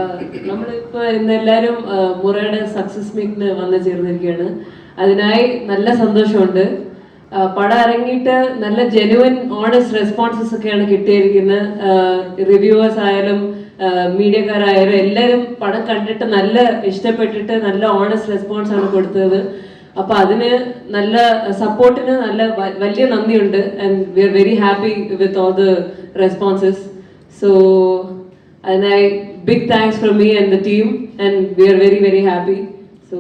നമ്മളിപ്പോൾ ഇന്നെല്ലാവരും മുറയുടെ സക്സസ് മീറ്റിന് വന്നു ചേർന്നിരിക്കുകയാണ്. അതിനായി നല്ല സന്തോഷമുണ്ട്. പടം ഇറങ്ങിയിട്ട് നല്ല ജെനുവൻ ഓണസ്റ്റ് റെസ്പോൺസസ് ഒക്കെയാണ് കിട്ടിയിരിക്കുന്നത്. റിവ്യൂവേഴ്സ് ആയാലും മീഡിയക്കാരായാലും എല്ലാവരും പടം കണ്ടിട്ട് നല്ല ഇഷ്ടപ്പെട്ടിട്ട് നല്ല ഓണസ്റ്റ് റെസ്പോൺസ് ആണ് കൊടുത്തത്. അപ്പൊ അതിന് നല്ല സപ്പോർട്ടിന് നല്ല വലിയ നന്ദിയുണ്ട്. And we are very happy with all the responses. So അതിനായി big thanks from me and the team, and we are very very happy. So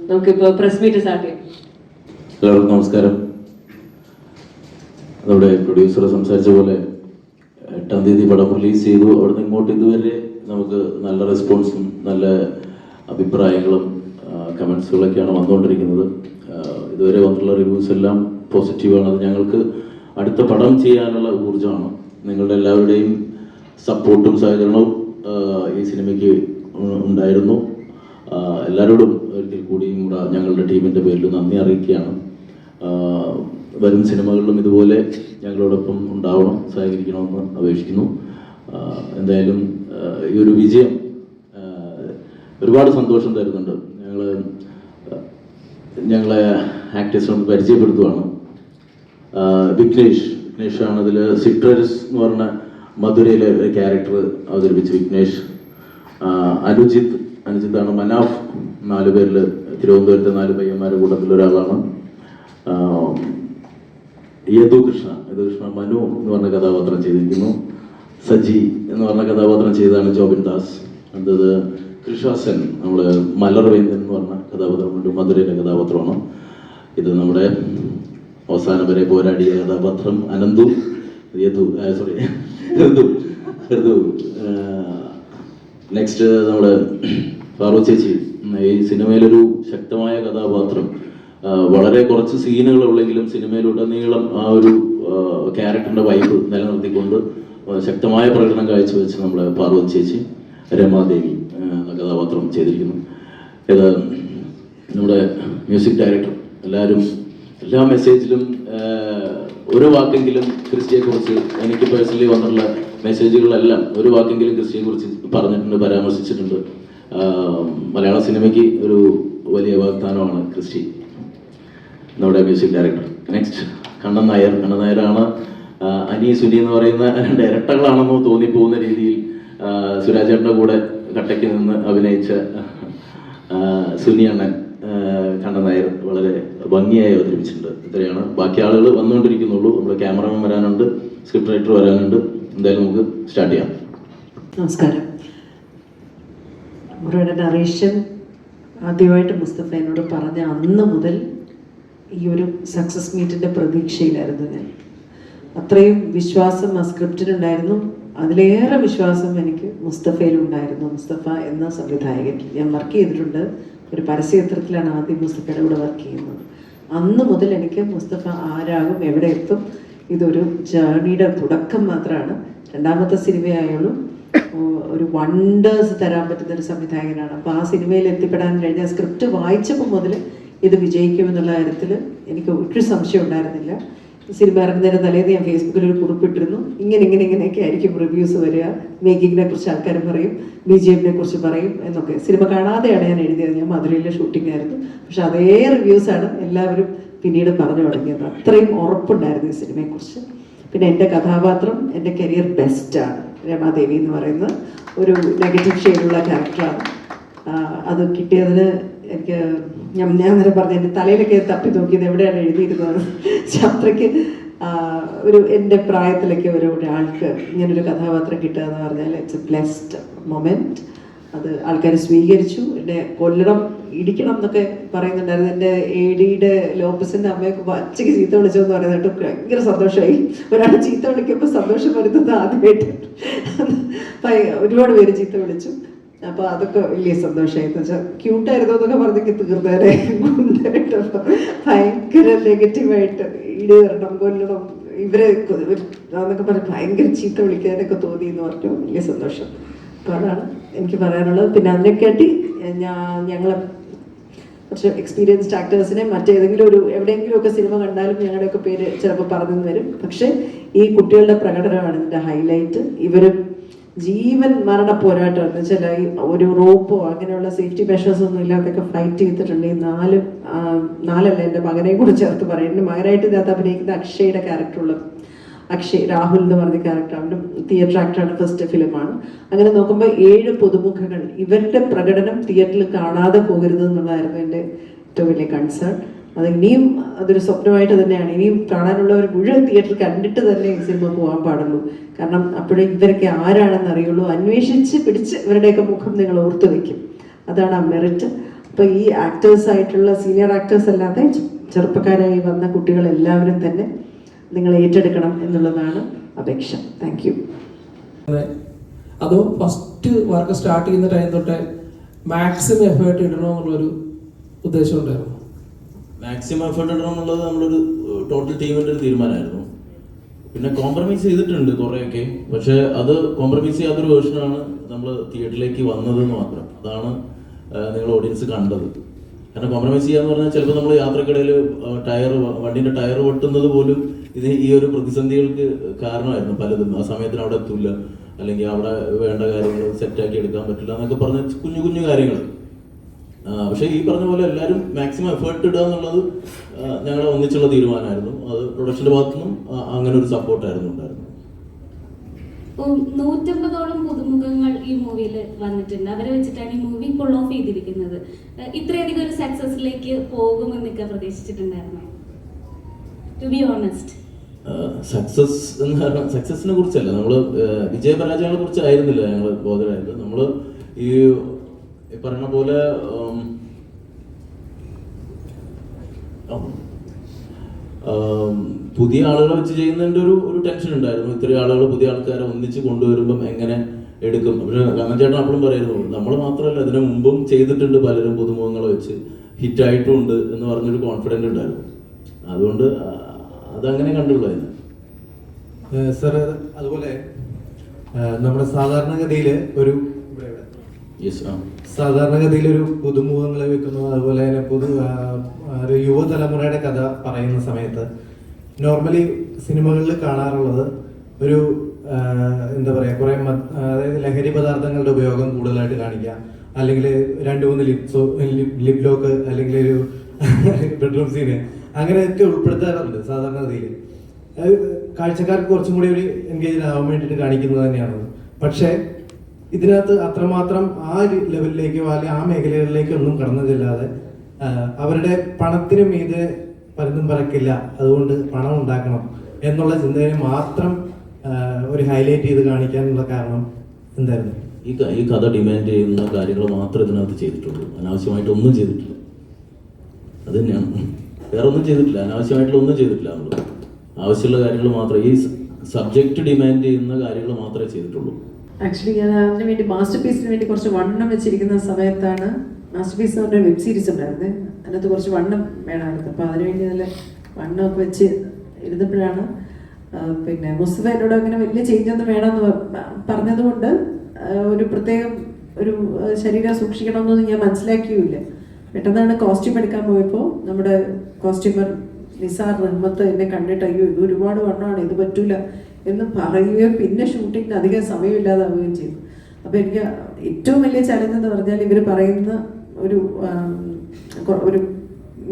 നമുക്കിപ്പോൾ പ്രസ് മീറ്റ് സ്റ്റാർട്ട് ചെയ്യാം. എല്ലാവർക്കും നമസ്കാരം. നമ്മുടെ പ്രൊഡ്യൂസർ സംസാരിച്ച പോലെ 8-ാം തീയതി പടം റിലീസ് ചെയ്തു. അവിടുന്ന് ഇങ്ങോട്ട് ഇതുവരെ നമുക്ക് നല്ല റെസ്പോൺസും നല്ല അഭിപ്രായങ്ങളും കമൻസുകളൊക്കെയാണ് വന്നുകൊണ്ടിരിക്കുന്നത്. ഇതുവരെ വന്നിട്ടുള്ള റിവ്യൂസ് എല്ലാം പോസിറ്റീവാണ്. അത് ഞങ്ങൾക്ക് അടുത്ത പടം ചെയ്യാനുള്ള ഊർജ്ജമാണ്. നിങ്ങളുടെ എല്ലാവരുടെയും സപ്പോർട്ടും സഹകരണവും ഈ സിനിമയ്ക്ക് ഉണ്ടായിരുന്നു. എല്ലാവരോടും ഒരിക്കൽ കൂടിയും ഞങ്ങളുടെ ടീമിൻ്റെ പേരിൽ നന്ദി അറിയിക്കുകയാണ്. വരും സിനിമകളിലും ഇതുപോലെ ഞങ്ങളോടൊപ്പം ഉണ്ടാവണം, സഹകരിക്കണമെന്ന് അപേക്ഷിക്കുന്നു. എന്തായാലും ഈ ഒരു വിജയം ഒരുപാട് സന്തോഷം തരുന്നുണ്ട്. ഞങ്ങളെ ആക്ടേഴ്സിനോട് പരിചയപ്പെടുത്തുവാണ്. വിഘ്നേഷാണ് അതിൽ സിട്രസ് എന്ന് പറഞ്ഞ മധുരയിലെ ഒരു ക്യാരക്ടർ അവതരിപ്പിച്ച് വിഘ്നേഷ്. അനുജിത്താണ് മനാഫ്. 4 പേരിൽ തിരുവനന്തപുരത്തെ 4 പയ്യന്മാരുടെ കൂട്ടത്തിൽ ഒരാളാണ്. യദുകൃഷ്ണ മനു എന്ന് പറഞ്ഞ കഥാപാത്രം ചെയ്തിരിക്കുന്നു. സജി എന്ന് പറഞ്ഞ കഥാപാത്രം ചെയ്തതാണ് ജോബിൻ ദാസ്. അടുത്തത് കൃഷാസൻ, നമ്മൾ മലർവേന്ദ്രൻ എന്ന് പറഞ്ഞ കഥാപാത്രം മധുരയിലെ കഥാപാത്രമാണ്. ഇത് നമ്മുടെ അവസാനം വരെ പോരാടിയ കഥാപാത്രം അനന്തു നെക്സ്റ്റ് നമ്മുടെ പാറു ചേച്ചി. ഈ സിനിമയിലൊരു ശക്തമായ കഥാപാത്രം. വളരെ കുറച്ച് സീനുകളുള്ളെങ്കിലും സിനിമയിലുടനീളം ആ ഒരു ക്യാരക്ടറിന്റെ വൈബ് നിലനിർത്തിക്കൊണ്ട് ശക്തമായ പ്രകടനം കാഴ്ചവെച്ച് നമ്മുടെ പാർവതി ചേച്ചി രമാദേവി എന്ന കഥാപാത്രം ചെയ്തിരിക്കുന്നു. ഇത് നമ്മുടെ മ്യൂസിക് ഡയറക്ടർ. എല്ലാവരും എല്ലാ മെസ്സേജിലും ഒരു വാക്കെങ്കിലും ക്രിസ്റ്റിയെക്കുറിച്ച്, എനിക്ക് പേഴ്സണലി വന്നിട്ടുള്ള മെസ്സേജുകളെല്ലാം ഒരു വാക്കെങ്കിലും ക്രിസ്റ്റിയെക്കുറിച്ച് പറഞ്ഞിട്ടുണ്ട്, പരാമർശിച്ചിട്ടുണ്ട്. മലയാള സിനിമയ്ക്ക് ഒരു വലിയ വാഗ്ദാനമാണ് ക്രിസ്റ്റി, നമ്മുടെ മ്യൂസിക് ഡയറക്ടർ. നെക്സ്റ്റ് കണ്ണൻ നായരാണ്. അനി സുനി എന്ന് പറയുന്ന 2 ഇരട്ടകളാണെന്നോ തോന്നിപ്പോകുന്ന രീതിയിൽ സുരാജേട്ടൻ്റെ കൂടെ കട്ടയ്ക്ക് നിന്ന് അഭിനയിച്ച സുനി അണ്ണൻ കണ്ണൻ നായർ വളരെ ഭംഗിയായി അവതരിപ്പിച്ചിട്ടുണ്ട്. ഇത്രയാണ്. ബാക്കി ആളുകൾ വന്നുകൊണ്ടിരിക്കുന്നുള്ളൂ. നമ്മുടെ ക്യാമറമാൻ വരാനുണ്ട്, സ്ക്രിപ്റ്റ് റൈറ്റർ വരാനുണ്ട്. എന്തായാലും നമുക്ക് സ്റ്റാർട്ട് ചെയ്യാം. നമസ്കാരം. മുറയുടെ നറേഷൻ ആദ്യമായിട്ട് മുസ്തഫ എന്നോട് പറഞ്ഞ അന്ന് മുതൽ ഈ ഒരു സക്സസ് മീറ്റിൻ്റെ പ്രതീക്ഷയിലായിരുന്നു ഞാൻ. അത്രയും വിശ്വാസം ആ സ്ക്രിപ്റ്റിനുണ്ടായിരുന്നു. അതിലേറെ വിശ്വാസം എനിക്ക് മുസ്തഫയിലുണ്ടായിരുന്നു. മുസ്തഫ എന്ന സംവിധായകൻ ഞാൻ വർക്ക് ചെയ്തിട്ടുണ്ട്. ഒരു പരസ്യചിത്രത്തിലാണ് ആദ്യം മുസ്തഫയുടെ കൂടെ വർക്ക് ചെയ്യുന്നത്. അന്ന് മുതൽ എനിക്ക് മുസ്തഫ ആരാകും, എവിടെ എത്തും, ഇതൊരു ജേർണിയുടെ തുടക്കം മാത്രമാണ്. 2ാമത്തെ സിനിമയായാലും ഒരു വണ്ടേഴ്സ് തരാൻ പറ്റുന്ന ഒരു സംവിധായകനാണ്. അപ്പോൾ ആ സിനിമയിൽ എത്തിപ്പെടാൻ കഴിഞ്ഞ സ്ക്രിപ്റ്റ് വായിച്ചപ്പോൾ മുതൽ ഇത് വിജയിക്കുമെന്നുള്ള കാര്യത്തിൽ എനിക്ക് ഒരു സംശയം ഉണ്ടായിരുന്നില്ല. സിനിമ ഇറങ്ങുന്നതിന് തലേന്ന് ഞാൻ ഫേസ്ബുക്കിൽ ഒരു കുറിപ്പിട്ടിരുന്നു. ഇങ്ങനെയൊക്കെ ആയിരിക്കും റിവ്യൂസ് വരിക, മേക്കിങ്ങിനെ കുറിച്ച് ആൾക്കാർ പറയും, BGM കുറിച്ച് പറയും എന്നൊക്കെ. സിനിമ കാണാതെയാണ് ഞാൻ എഴുതിയത്. ഞാൻ മധുരയിലെ ഷൂട്ടിംഗ് ആയിരുന്നു. പക്ഷെ അതേ റിവ്യൂസാണ് എല്ലാവരും പിന്നീട് പറഞ്ഞു തുടങ്ങിയത്. അത്രയും ഉറപ്പുണ്ടായിരുന്നു ഈ സിനിമയെക്കുറിച്ച്. പിന്നെ എൻ്റെ കഥാപാത്രം എൻ്റെ കരിയർ ബെസ്റ്റാണ്. രമാദേവി എന്ന് പറയുന്ന ഒരു നെഗറ്റീവ് ഷെയ്ഡുള്ള ക്യാരക്ടറാണ്. അത് കിട്ടിയതിന് എനിക്ക് ഞാൻ നേരെ പറഞ്ഞു, എൻ്റെ തലയിലൊക്കെ തപ്പി നോക്കിയത് എവിടെയാണ് എഴുതിയിരുന്നത്. അത്രയ്ക്ക് ഒരു എൻ്റെ പ്രായത്തിലൊക്കെ ഒരാൾക്ക് ഇങ്ങനൊരു കഥാപാത്രം കിട്ടുക എന്ന് പറഞ്ഞാൽ ഇറ്റ്സ് എ ബ്ലെസ്ഡ് മൊമെൻറ്റ്. അത് ആൾക്കാർ സ്വീകരിച്ചു. എന്നെ കൊല്ലണം, ഇടിക്കണം എന്നൊക്കെ പറയുന്നുണ്ടായിരുന്നു. എൻ്റെ AD-യുടെ ലോപ്പസിൻ്റെ അമ്മയൊക്കെ പച്ചയ്ക്ക് ചീത്ത വിളിച്ചതെന്ന് പറയുന്നത് ഭയങ്കര സന്തോഷമായി. ഒരാൾ ചീത്ത വിളിക്കുമ്പോൾ സന്തോഷം വരുന്നത് ആദ്യമായിട്ട്. ഒരുപാട് പേര് ചീത്ത വിളിച്ചു. അപ്പോൾ അതൊക്കെ വലിയ സന്തോഷമായി. എന്ന് വെച്ചാൽ ക്യൂട്ടായിരുന്നു എന്നൊക്കെ പറഞ്ഞൊക്കെ തീർന്നേരെ. ഭയങ്കര നെഗറ്റീവായിട്ട് ഇടി തരണം, കൊല്ലണം, ഇവരെ എന്നൊക്കെ പറഞ്ഞ് ഭയങ്കര ചീത്ത വിളിക്കാനൊക്കെ തോന്നി എന്ന് പറഞ്ഞു. വലിയ സന്തോഷം. അപ്പോൾ അതാണ് എനിക്ക് പറയാനുള്ളത്. പിന്നെ അതിനെക്കാട്ടി ഞങ്ങളെ കുറച്ച് എക്സ്പീരിയൻസ്ഡ് ആക്ടേഴ്സിനെ മറ്റേതെങ്കിലും എവിടെയെങ്കിലുമൊക്കെ സിനിമ കണ്ടാലും ഞങ്ങളുടെയൊക്കെ പേര് ചിലപ്പോൾ പറഞ്ഞു വരും. പക്ഷേ ഈ കുട്ടികളുടെ പ്രകടനമാണ് ഇതിൻ്റെ ഹൈലൈറ്റ്. ഇവരും ജീവൻ മരണ പോരാട്ടം എന്ന് വെച്ചാൽ ഈ ഒരു റോപ്പോ അങ്ങനെയുള്ള സേഫ്റ്റി മെഷേഴ്സ് ഒന്നും ഇല്ലാതൊക്കെ ഫൈറ്റ് ചെയ്തിട്ടുണ്ട്. ഈ നാലല്ല, എൻ്റെ മകനെ കൂടെ ചേർത്ത് പറയും. എൻ്റെ മകനായിട്ട് ഇതിനകത്ത് അഭിനയിക്കുന്ന അക്ഷയുടെ ക്യാരക്ടറുള്ള അക്ഷയ് രാഹുൽ എന്ന് പറഞ്ഞ ക്യാരക്ടർ, അവൻ്റെ തിയേറ്റർ ആക്ടറാണ്, ഫസ്റ്റ് ഫിലിമാണ്. അങ്ങനെ നോക്കുമ്പോൾ 7 പുതുമുഖങ്ങൾ, ഇവരുടെ പ്രകടനം തിയേറ്ററിൽ കാണാതെ പോകരുത് എന്നുള്ളതായിരുന്നു എൻ്റെ ഏറ്റവും വലിയ കൺസേൺ. അത് ഇനിയും അതൊരു സ്വപ്നമായിട്ട് തന്നെയാണ്. ഇനിയും കാണാനുള്ളവർ മുഴുവൻ തിയേറ്ററിൽ കണ്ടിട്ട് തന്നെ ഈ സിനിമ പോകാൻ പാടുള്ളൂ. കാരണം അപ്പോഴേ ഇവരൊക്കെ ആരാണെന്ന് അറിയുള്ളൂ. അന്വേഷിച്ച് പിടിച്ച് ഇവരുടെയൊക്കെ മുഖം നിങ്ങൾ ഓർത്തു വെക്കും. അതാണ് ആ മെറിറ്റ്. അപ്പോൾ ഈ ആക്ടേഴ്സായിട്ടുള്ള സീനിയർ ആക്ടേഴ്സ് അല്ലാതെ ചെറുപ്പക്കാരായി വന്ന കുട്ടികളെല്ലാവരും തന്നെ നിങ്ങൾ ഏറ്റെടുക്കണം എന്നുള്ളതാണ് അപേക്ഷ. Thank you. അതോ ഫസ്റ്റ് വർക്ക് സ്റ്റാർട്ട് ചെയ്യുന്ന ടൈം തൊട്ടേ മാക്സിമം എഫേർട്ട് ഇടണമെന്നുള്ളൊരു ഉദ്ദേശം ഉണ്ടായിരുന്നു? മാക്സിമം എഫേർട്ട് ഇടണം എന്നുള്ളത് നമ്മളൊരു ടോട്ടൽ ടീമിൻ്റെ ഒരു തീരുമാനമായിരുന്നു. പിന്നെ കോംപ്രമൈസ് ചെയ്തിട്ടുണ്ട് കുറേയൊക്കെ, പക്ഷെ അത് കോംപ്രമൈസ് ചെയ്യാത്തൊരു വേർഷനാണ് നമ്മൾ തിയേറ്ററിലേക്ക് വന്നതെന്ന് മാത്രം. അതാണ് നിങ്ങൾ ഓഡിയൻസ് കണ്ടത്. കാരണം കോംപ്രമൈസ് ചെയ്യാന്ന് പറഞ്ഞാൽ ചിലപ്പോൾ നമ്മൾ യാത്രക്കിടയിൽ വണ്ടീൻ്റെ ടയർ പൊട്ടുന്നത് പോലും ഈ ഒരു പ്രതിസന്ധികൾക്ക് കാരണമായിരുന്നു പലതും. ആ സമയത്തിന് അവിടെ എത്തില്ല, അല്ലെങ്കിൽ അവിടെ വേണ്ട കാര്യങ്ങൾ സെറ്റാക്കി എടുക്കാൻ പറ്റില്ല എന്നൊക്കെ പറഞ്ഞ കുഞ്ഞു കുഞ്ഞു കാര്യങ്ങൾ. പക്ഷെ ഈ പറഞ്ഞ പോലെ എല്ലാവരും മാക്സിമം എഫേർട്ട് ഇടുക എന്നുള്ളത് ഞങ്ങളെ ഒന്നിച്ചുള്ള തീരുമാനമായിരുന്നു. അത് പ്രൊഡക്ഷൻ്റെ ഭാഗത്തുനിന്നും അങ്ങനെ ഒരു സപ്പോർട്ടായിരുന്നു ഉണ്ടായിരുന്നു. 150ഓളം പുതുമുഖങ്ങൾ ഈ മൂവിയിൽ വന്നിട്ടുണ്ട്. അവരെ വെച്ചിട്ടാണ് ഈ മൂവി പുൾ ഓഫ് ചെയ്തിരിക്കുന്നത്. ഇത്രയധികം ഒരു സക്സസിലേക്ക് പോകുമെന്നൊക്കെ പ്രതീക്ഷിച്ചിട്ടുണ്ടായിരുന്നു? ടു ബി ഓണസ്റ്റ്, സക്സസ് എന്ന് പറഞ്ഞാൽ സക്സസിനെ കുറിച്ചല്ല, നമ്മൾ വിജയപരാജയങ്ങളെ കുറിച്ചായിരുന്നില്ല ഞങ്ങൾ ബോധരായത്. നമ്മൾ ഈ പറഞ്ഞ പോലെ പുതിയ ആളുകളെ വെച്ച് ചെയ്യുന്നതിൻ്റെ ഒരു ടെൻഷൻ ഉണ്ടായിരുന്നു. ഇത്രയും ആളുകൾ, പുതിയ ആൾക്കാരെ ഒന്നിച്ച് കൊണ്ടുവരുമ്പം എങ്ങനെ എടുക്കും. പക്ഷെ കാമച്ചേട്ടൻ അപ്പോഴും പറയുന്നു, നമ്മൾ മാത്രമല്ല ഇതിനു മുമ്പും ചെയ്തിട്ടുണ്ട് പലരും പുതുമുഖങ്ങളെ വെച്ച്, ഹിറ്റായിട്ടും ഉണ്ട് എന്ന് പറഞ്ഞൊരു കോൺഫിഡൻറ്റ് ഉണ്ടായിരുന്നു. അതുകൊണ്ട് അതങ്ങനെ കണ്ടുള്ളൂ അതിന്. സർ, അതുപോലെ നമ്മുടെ സാധാരണഗതിയിൽ ഒരു പുതുമുഖങ്ങളെ വെക്കുന്നു, അതുപോലെ തന്നെ ഒരു യുവതലമുറയുടെ കഥ പറയുന്ന സമയത്ത് നോർമലി സിനിമകളിൽ കാണാറുള്ളത് ഒരു എന്താ പറയുക, കുറേ അതായത് ലഹരി പദാർത്ഥങ്ങളുടെ ഉപയോഗം കൂടുതലായിട്ട് കാണിക്കുക, അല്ലെങ്കിൽ 2-3 ലിപ് ലോക്ക്, അല്ലെങ്കിൽ ഒരു ബെഡ്റൂം സീന്, അങ്ങനെയൊക്കെ ഉൾപ്പെടുത്താറുണ്ട് സാധാരണഗതിയിൽ. കാഴ്ചക്കാർക്ക് കുറച്ചും കൂടി ഒരു എൻഗേജ് ആവാൻ വേണ്ടിയിട്ട് കാണിക്കുന്നത് തന്നെയാണ്. പക്ഷേ ഇതിനകത്ത് അത്രമാത്രം ആ ലെവലിലേക്കോ അല്ലെങ്കിൽ ആ മേഖലകളിലേക്കോ ഒന്നും കടന്നു ചെല്ലാതെ അവരുടെ പണത്തിന് മീതെ പലതും പറക്കില്ല, അതുകൊണ്ട് പണം ഉണ്ടാക്കണം എന്നുള്ള ചിന്തയെ മാത്രം ഒരു ഹൈലൈറ്റ് ചെയ്ത് കാണിക്കാനുള്ള കാരണം എന്തായിരുന്നു? ഈ കഥ ഡിമാൻഡ് ചെയ്യുന്ന കാര്യങ്ങൾ മാത്രമേ ഇതിനകത്ത് ചെയ്തിട്ടുള്ളൂ. അനാവശ്യമായിട്ട് ഒന്നും ചെയ്തിട്ടില്ല. അത് തന്നെയാണ്, വേറെ ഒന്നും ചെയ്തിട്ടില്ല. അനാവശ്യമായിട്ടുള്ള ഒന്നും ചെയ്തിട്ടില്ല. നമ്മൾ ആവശ്യമുള്ള കാര്യങ്ങൾ മാത്രമേ, ഈ സബ്ജക്റ്റ് ഡിമാൻഡ് ചെയ്യുന്ന കാര്യങ്ങൾ മാത്രമേ ചെയ്തിട്ടുള്ളൂ. ആക്ച്വലി ഞാൻ അതിന് വേണ്ടി മാസ്റ്റർ പീസിന് വേണ്ടി കുറച്ച് വണ്ണം വെച്ചിരിക്കുന്ന സമയത്താണ്, മാസ്റ്റർ പീസ് എന്ന് പറഞ്ഞ വെബ് സീരീസ് ഉണ്ടായിരുന്നത്, അതിനകത്ത് കുറച്ച് വണ്ണം വേണമായിരുന്നു. അപ്പോൾ അതിനുവേണ്ടി നല്ല വണ്ണമൊക്കെ വെച്ച് ഇരുന്നപ്പോഴാണ് പിന്നെ മുസ്തഫ എന്നോട് അങ്ങനെ വലിയ ചേഞ്ചൊന്നും വേണമെന്ന് പറഞ്ഞതുകൊണ്ട് ഒരു പ്രത്യേകം ഒരു ശരീരം സൂക്ഷിക്കണമെന്നൊന്നും ഞാൻ മനസ്സിലാക്കിയുമില്ല. പെട്ടെന്നാണ് കോസ്റ്റ്യൂം എടുക്കാൻ പോയപ്പോൾ നമ്മുടെ കോസ്റ്റ്യൂമർ നിസാർ റഹ്മത്ത് എന്നെ കണ്ടിട്ട്, അയ്യോ ഇത് ഒരുപാട് വണ്ണമാണ്, ഇത് പറ്റൂല എന്ന് പറയുകയും പിന്നെ ഷൂട്ടിങ്ങിന് അധികം സമയമില്ലാതാവുകയും ചെയ്തു. അപ്പോൾ എനിക്ക് ഏറ്റവും വലിയ ചലഞ്ച് എന്ന് പറഞ്ഞാൽ ഇവർ പറയുന്ന ഒരു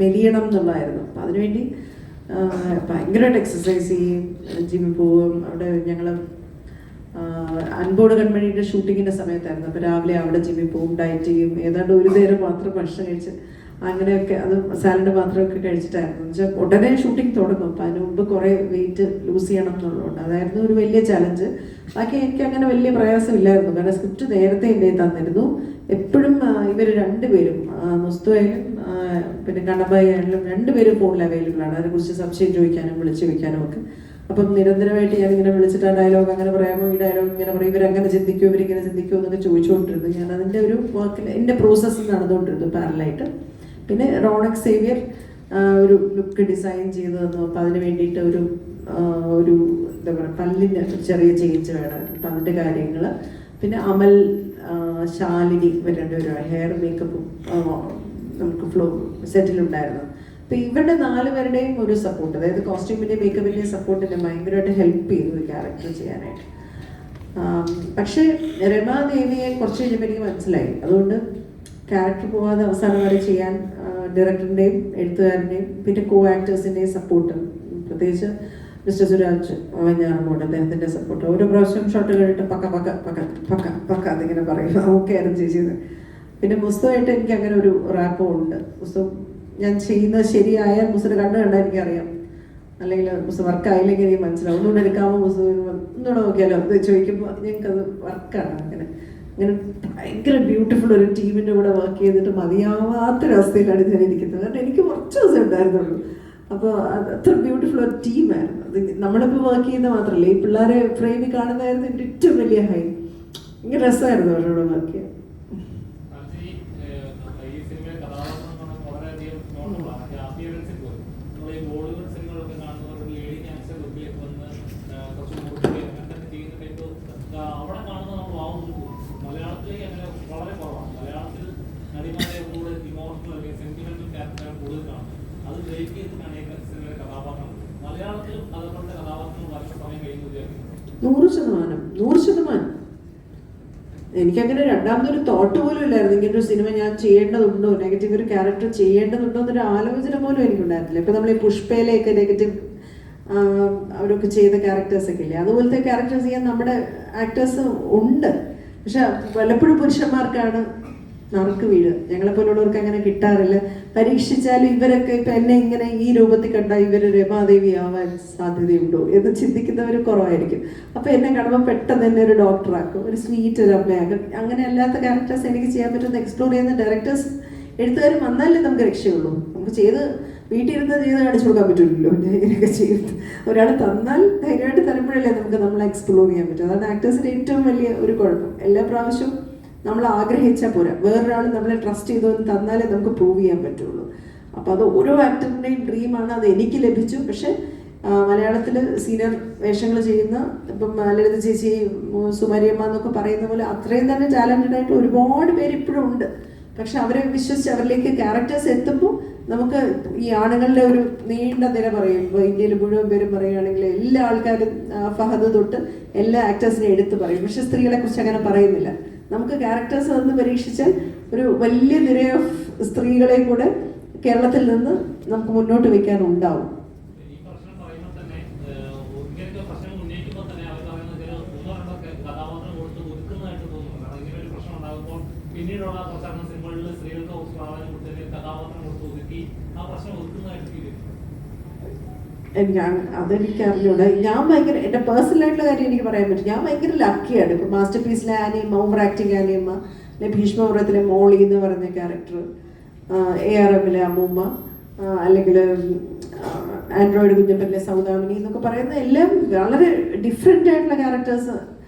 മെലിയണം എന്നുള്ളതായിരുന്നു. അപ്പം അതിനുവേണ്ടി ഭയങ്കരമായിട്ട് എക്സസൈസ് ചെയ്യും, ജിമ്മിൽ പോവും. അവിടെ ഞങ്ങൾ അൻപോട് കൺമണിയുടെ ഷൂട്ടിങ്ങിൻ്റെ സമയത്തായിരുന്നു. അപ്പോൾ രാവിലെ അവിടെ ജിമ്മിൽ പോവും, ഡയറ്റ് ചെയ്യും, ഏതാണ്ട് ഒരു നേരം മാത്രം ഭക്ഷണം കഴിച്ച് അങ്ങനെയൊക്കെ, അത് സാലഡ് മാത്രമൊക്കെ കഴിച്ചിട്ടായിരുന്നു. എന്നുവെച്ചാൽ ഉടനെ ഷൂട്ടിംഗ് തുടങ്ങും. അപ്പം അതിന് മുമ്പ് കുറേ വെയിറ്റ് ലൂസ് ചെയ്യണം എന്നുള്ളതുകൊണ്ട് അതായിരുന്നു ഒരു വലിയ ചലഞ്ച്. ബാക്കി എനിക്ക് അങ്ങനെ വലിയ പ്രയാസമില്ലായിരുന്നു, കാരണം സ്ക്രിപ്റ്റ് നേരത്തെ എൻ്റെ തന്നിരുന്നു. എപ്പോഴും ഇവർ രണ്ടുപേരും, മുസ്തുവായാലും പിന്നെ കണ്ണബായി ആയാലും രണ്ടുപേരും ഫോണിൽ അവൈലബിൾ ആണ്, അതിനെക്കുറിച്ച് സംശയം ചോദിക്കാനും വിളിച്ചു വയ്ക്കാനും ഒക്കെ. അപ്പം നിരന്തരമായിട്ട് ഞാനിങ്ങനെ വിളിച്ചിട്ട് ആ ഡയലോഗ് അങ്ങനെ പറയാമോ, ഈ ഡയലോഗ് ഇങ്ങനെ പറയും, ഇവരങ്ങനെ ചിന്തിക്കുമോ, ഇവരിങ്ങനെ ചിന്തിക്കുമോ എന്നൊക്കെ ചോദിച്ചുകൊണ്ടിരുന്നു. ഞാൻ അതിൻ്റെ ഒരു വർക്കിൽ എൻ്റെ പ്രോസസ്സ് നടന്നുകൊണ്ടിരുന്നു പാരലായിട്ട്. പിന്നെ റോണക് സേവിയർ ഒരു ലുക്ക് ഡിസൈൻ ചെയ്തു തന്നു. അപ്പോൾ അതിന് വേണ്ടിയിട്ട് ഒരു എന്താ പറയുക, പല്ലിന് ചെറിയ ചേഞ്ച് വേണം. അപ്പം അതിൻ്റെ കാര്യങ്ങൾ. പിന്നെ അമൽ, ശാലിനി, ഇവർ രണ്ടുപേരും ഹെയർ മേക്കപ്പും നമുക്ക് സെറ്റിലുണ്ടായിരുന്നു. അപ്പോൾ ഇവരുടെ 4 പേരുടെയും ഒരു സപ്പോർട്ട്, അതായത് കോസ്റ്റ്യൂമിൻ്റെയും മേക്കപ്പിൻ്റെയും സപ്പോർട്ട് എന്നെ ഭയങ്കരമായിട്ട് ഹെൽപ്പ് ചെയ്തു ഈ ക്യാരക്ടർ ചെയ്യാനായിട്ട്. പക്ഷേ രമാദേവിയെ കുറച്ച് കഴിഞ്ഞപ്പോൾ എനിക്ക് മനസ്സിലായി. അതുകൊണ്ട് ക്യാരക്ടർ പോകാതെ അവസാനം വരെ ചെയ്യാൻ ഡയറക്ടറിൻ്റെയും എഴുത്തുകാരൻ്റെയും പിന്നെ കോ ആക്ടേഴ്സിൻ്റെയും സപ്പോർട്ട്, പ്രത്യേകിച്ച് മിസ്റ്റർ സുരാജ് വെഞ്ഞാറമ്മൂട് അദ്ദേഹത്തിൻ്റെ സപ്പോർട്ട്. ഓരോ പ്രാവശ്യം ഷോട്ട് കഴിഞ്ഞിട്ട് പക്ക പക്ക പക്ക പക്ക പക്ക അതിങ്ങനെ പറയും. ഓക്കെ ആയിരുന്നു ചേച്ചിയത്. പിന്നെ പുസ്തകമായിട്ട് എനിക്ക് അങ്ങനെ ഒരു റാപ്പും ഉണ്ട്. പുസ്തകം ഞാൻ ചെയ്യുന്നത് ശരിയായാൽ പുസ്തകം കണ്ടാൽ എനിക്കറിയാം, അല്ലെങ്കിൽ പുസ്തകം വർക്കായില്ലെങ്കിൽ എനിക്ക് മനസ്സിലാവും. ഒന്നുകൂടെ എടുക്കാമോ പുസ്തകം, ഒന്നുകൂടെ നോക്കിയാലോ അത് ചോദിക്കുമ്പോൾ ഞങ്ങൾക്കത് വർക്കാണ്. അങ്ങനെ ഭയങ്കര ബ്യൂട്ടിഫുൾ ഒരു ടീമിൻ്റെ കൂടെ വർക്ക് ചെയ്തിട്ട് മതിയാവാത്തൊരവസ്ഥയിലാണ് ഞാൻ ഇരിക്കുന്നത്. കാരണം എനിക്ക് കുറച്ച് ദിവസം ഉണ്ടായിരുന്നുള്ളൂ. അപ്പോൾ അത് അത്ര ബ്യൂട്ടിഫുൾ ഒരു ടീമായിരുന്നു. അത് നമ്മളിപ്പോൾ വർക്ക് ചെയ്യുന്നത് മാത്രമല്ല, ഈ പിള്ളേരെ ഫ്രെയിമിൽ കാണുന്നതായിരുന്നു എൻ്റെ ഏറ്റവും വലിയ ഹൈ. ഭയങ്കര രസമായിരുന്നു അവരോട് വർക്ക് ചെയ്യാൻ. നൂറ് ശതമാനം എനിക്കങ്ങനെ രണ്ടാമതൊരു തോട്ട് പോലും ഇല്ലായിരുന്നു. ഇങ്ങനെ ഒരു സിനിമ ഞാൻ ചെയ്യേണ്ടതുണ്ടോ, നെഗറ്റീവ് ഒരു ക്യാരക്ടർ ചെയ്യേണ്ടതുണ്ടോ എന്നൊരു ആലോചന പോലും എനിക്കുണ്ടായിരുന്നില്ല. ഇപ്പൊ നമ്മൾ ഈ പുഷ്പയിലെയൊക്കെ നെഗറ്റീവ് അവരൊക്കെ ചെയ്ത ക്യാരക്ടേഴ്സൊക്കെ ഇല്ലേ, അതുപോലത്തെ ക്യാരക്ടേഴ്സ് ചെയ്യാൻ നമ്മുടെ ആക്ടേഴ്സ് ഉണ്ട്. പക്ഷെ പലപ്പോഴും പുരുഷന്മാർക്കാണ് നറുക്ക് വീഴുക. ഞങ്ങളെപ്പോലുള്ളവർക്ക് അങ്ങനെ കിട്ടാറില്ല. പരീക്ഷിച്ചാലും ഇവരൊക്കെ ഇപ്പം എന്നെ ഇങ്ങനെ ഈ രൂപത്തിൽ കണ്ടാൽ ഇവർ രമാദേവി ആവാൻ സാധ്യതയുണ്ടോ എന്ന് ചിന്തിക്കുന്നവർ കുറവായിരിക്കും. അപ്പോൾ എന്നെ കാണുമ്പോൾ പെട്ടെന്ന് തന്നെ ഒരു ഡോക്ടറാക്കും, ഒരു സ്വീറ്റ് ഒരു അമ്മയാക്കും. അങ്ങനെ അല്ലാത്ത ക്യാരക്ടേഴ്സ് എനിക്ക് ചെയ്യാൻ പറ്റുന്ന എക്സ്പ്ലോർ ചെയ്യുന്ന ഡയറക്ടേഴ്സ് എഴുത്തുകാരും വന്നാലേ നമുക്ക് രക്ഷയുള്ളൂ. നമുക്ക് വീട്ടിൽ ഇരുന്ന് ചെയ്ത് കാണിച്ചു കൊടുക്കാൻ പറ്റില്ലല്ലോ. ഇങ്ങനെയൊക്കെ ചെയ്ത് ഒരാൾ തന്നാൽ ധൈര്യമായിട്ട് തരുമ്പോഴല്ലേ നമുക്ക് നമ്മളെ എക്സ്പ്ലോർ ചെയ്യാൻ പറ്റും. അതാണ് ആക്ടേഴ്സിൻ്റെ ഏറ്റവും വലിയ ഒരു കുഴപ്പം. എല്ലാ പ്രാവശ്യവും നമ്മൾ ആഗ്രഹിച്ചാൽ പോരാ, വേറൊരാൾ നമ്മളെ ട്രസ്റ്റ് ചെയ്തോന്ന് തന്നാലേ നമുക്ക് പ്രൂവ് ചെയ്യാൻ പറ്റുള്ളൂ. അപ്പോൾ അത് ഓരോ ആക്ടറിൻ്റെയും ഡ്രീമാണ്. അത് എനിക്ക് ലഭിച്ചു. പക്ഷെ മലയാളത്തിൽ സീനിയർ വേഷങ്ങൾ ചെയ്യുന്ന ഇപ്പം ലളിത ചേച്ചി, സുമരിയമ്മ എന്നൊക്കെ പറയുന്ന പോലെ അത്രയും തന്നെ ടാലൻറ്റഡ് ആയിട്ട് ഒരുപാട് പേര് ഇപ്പോഴും ഉണ്ട്. പക്ഷെ അവരെ വിശ്വസിച്ച് അവരിലേക്ക് ക്യാരക്ടേഴ്സ് എത്തുമ്പോൾ നമുക്ക് ഈ ആണുങ്ങളുടെ ഒരു നീണ്ട നിര പറയും. ഇപ്പോൾ ഇന്ത്യയിൽ മുഴുവൻ പേരും പറയുകയാണെങ്കിൽ എല്ലാ ആൾക്കാരും ഫഹദ് തൊട്ട് എല്ലാ ആക്ടേഴ്സിനെ എടുത്ത് പറയും. പക്ഷെ സ്ത്രീകളെ കുറിച്ച് അങ്ങനെ പറയുന്നില്ല. നമുക്ക് ക്യാരക്ടേഴ്സ് വന്ന് പരീക്ഷിച്ചാൽ ഒരു വലിയ നിര ഓഫ് സ്ത്രീകളെ കൂടെ കേരളത്തിൽ നിന്ന് നമുക്ക് മുന്നോട്ട് വെക്കാനുണ്ടാവും. അതെനിക്കറിഞ്ഞൂടെ. ഞാൻ ഭയങ്കര എൻ്റെ പേഴ്സണലായിട്ടുള്ള കാര്യം എനിക്ക് പറയാൻ പറ്റും. ഞാൻ ഭയങ്കര ലക്കിയാണ്. ഇപ്പം മാസ്റ്റർ പീസിലെ ആനിയമ്മ, ഓവർ ആക്ടിങ് ആനിയമ്മ, അല്ലെ ഭീഷ്മപുരത്തിലെ മോളി എന്ന് പറഞ്ഞ ക്യാരക്ടർ, ARMലെ അമ്മൂമ്മ, അല്ലെങ്കിൽ ആൻഡ്രോയിഡ് കുഞ്ഞപ്പനിലെ സൗദാമിനി എന്നൊക്കെ പറയുന്ന എല്ലാം വളരെ ഡിഫറെൻ്റ് ആയിട്ടുള്ള ക്യാരക്ടേഴ്സ്.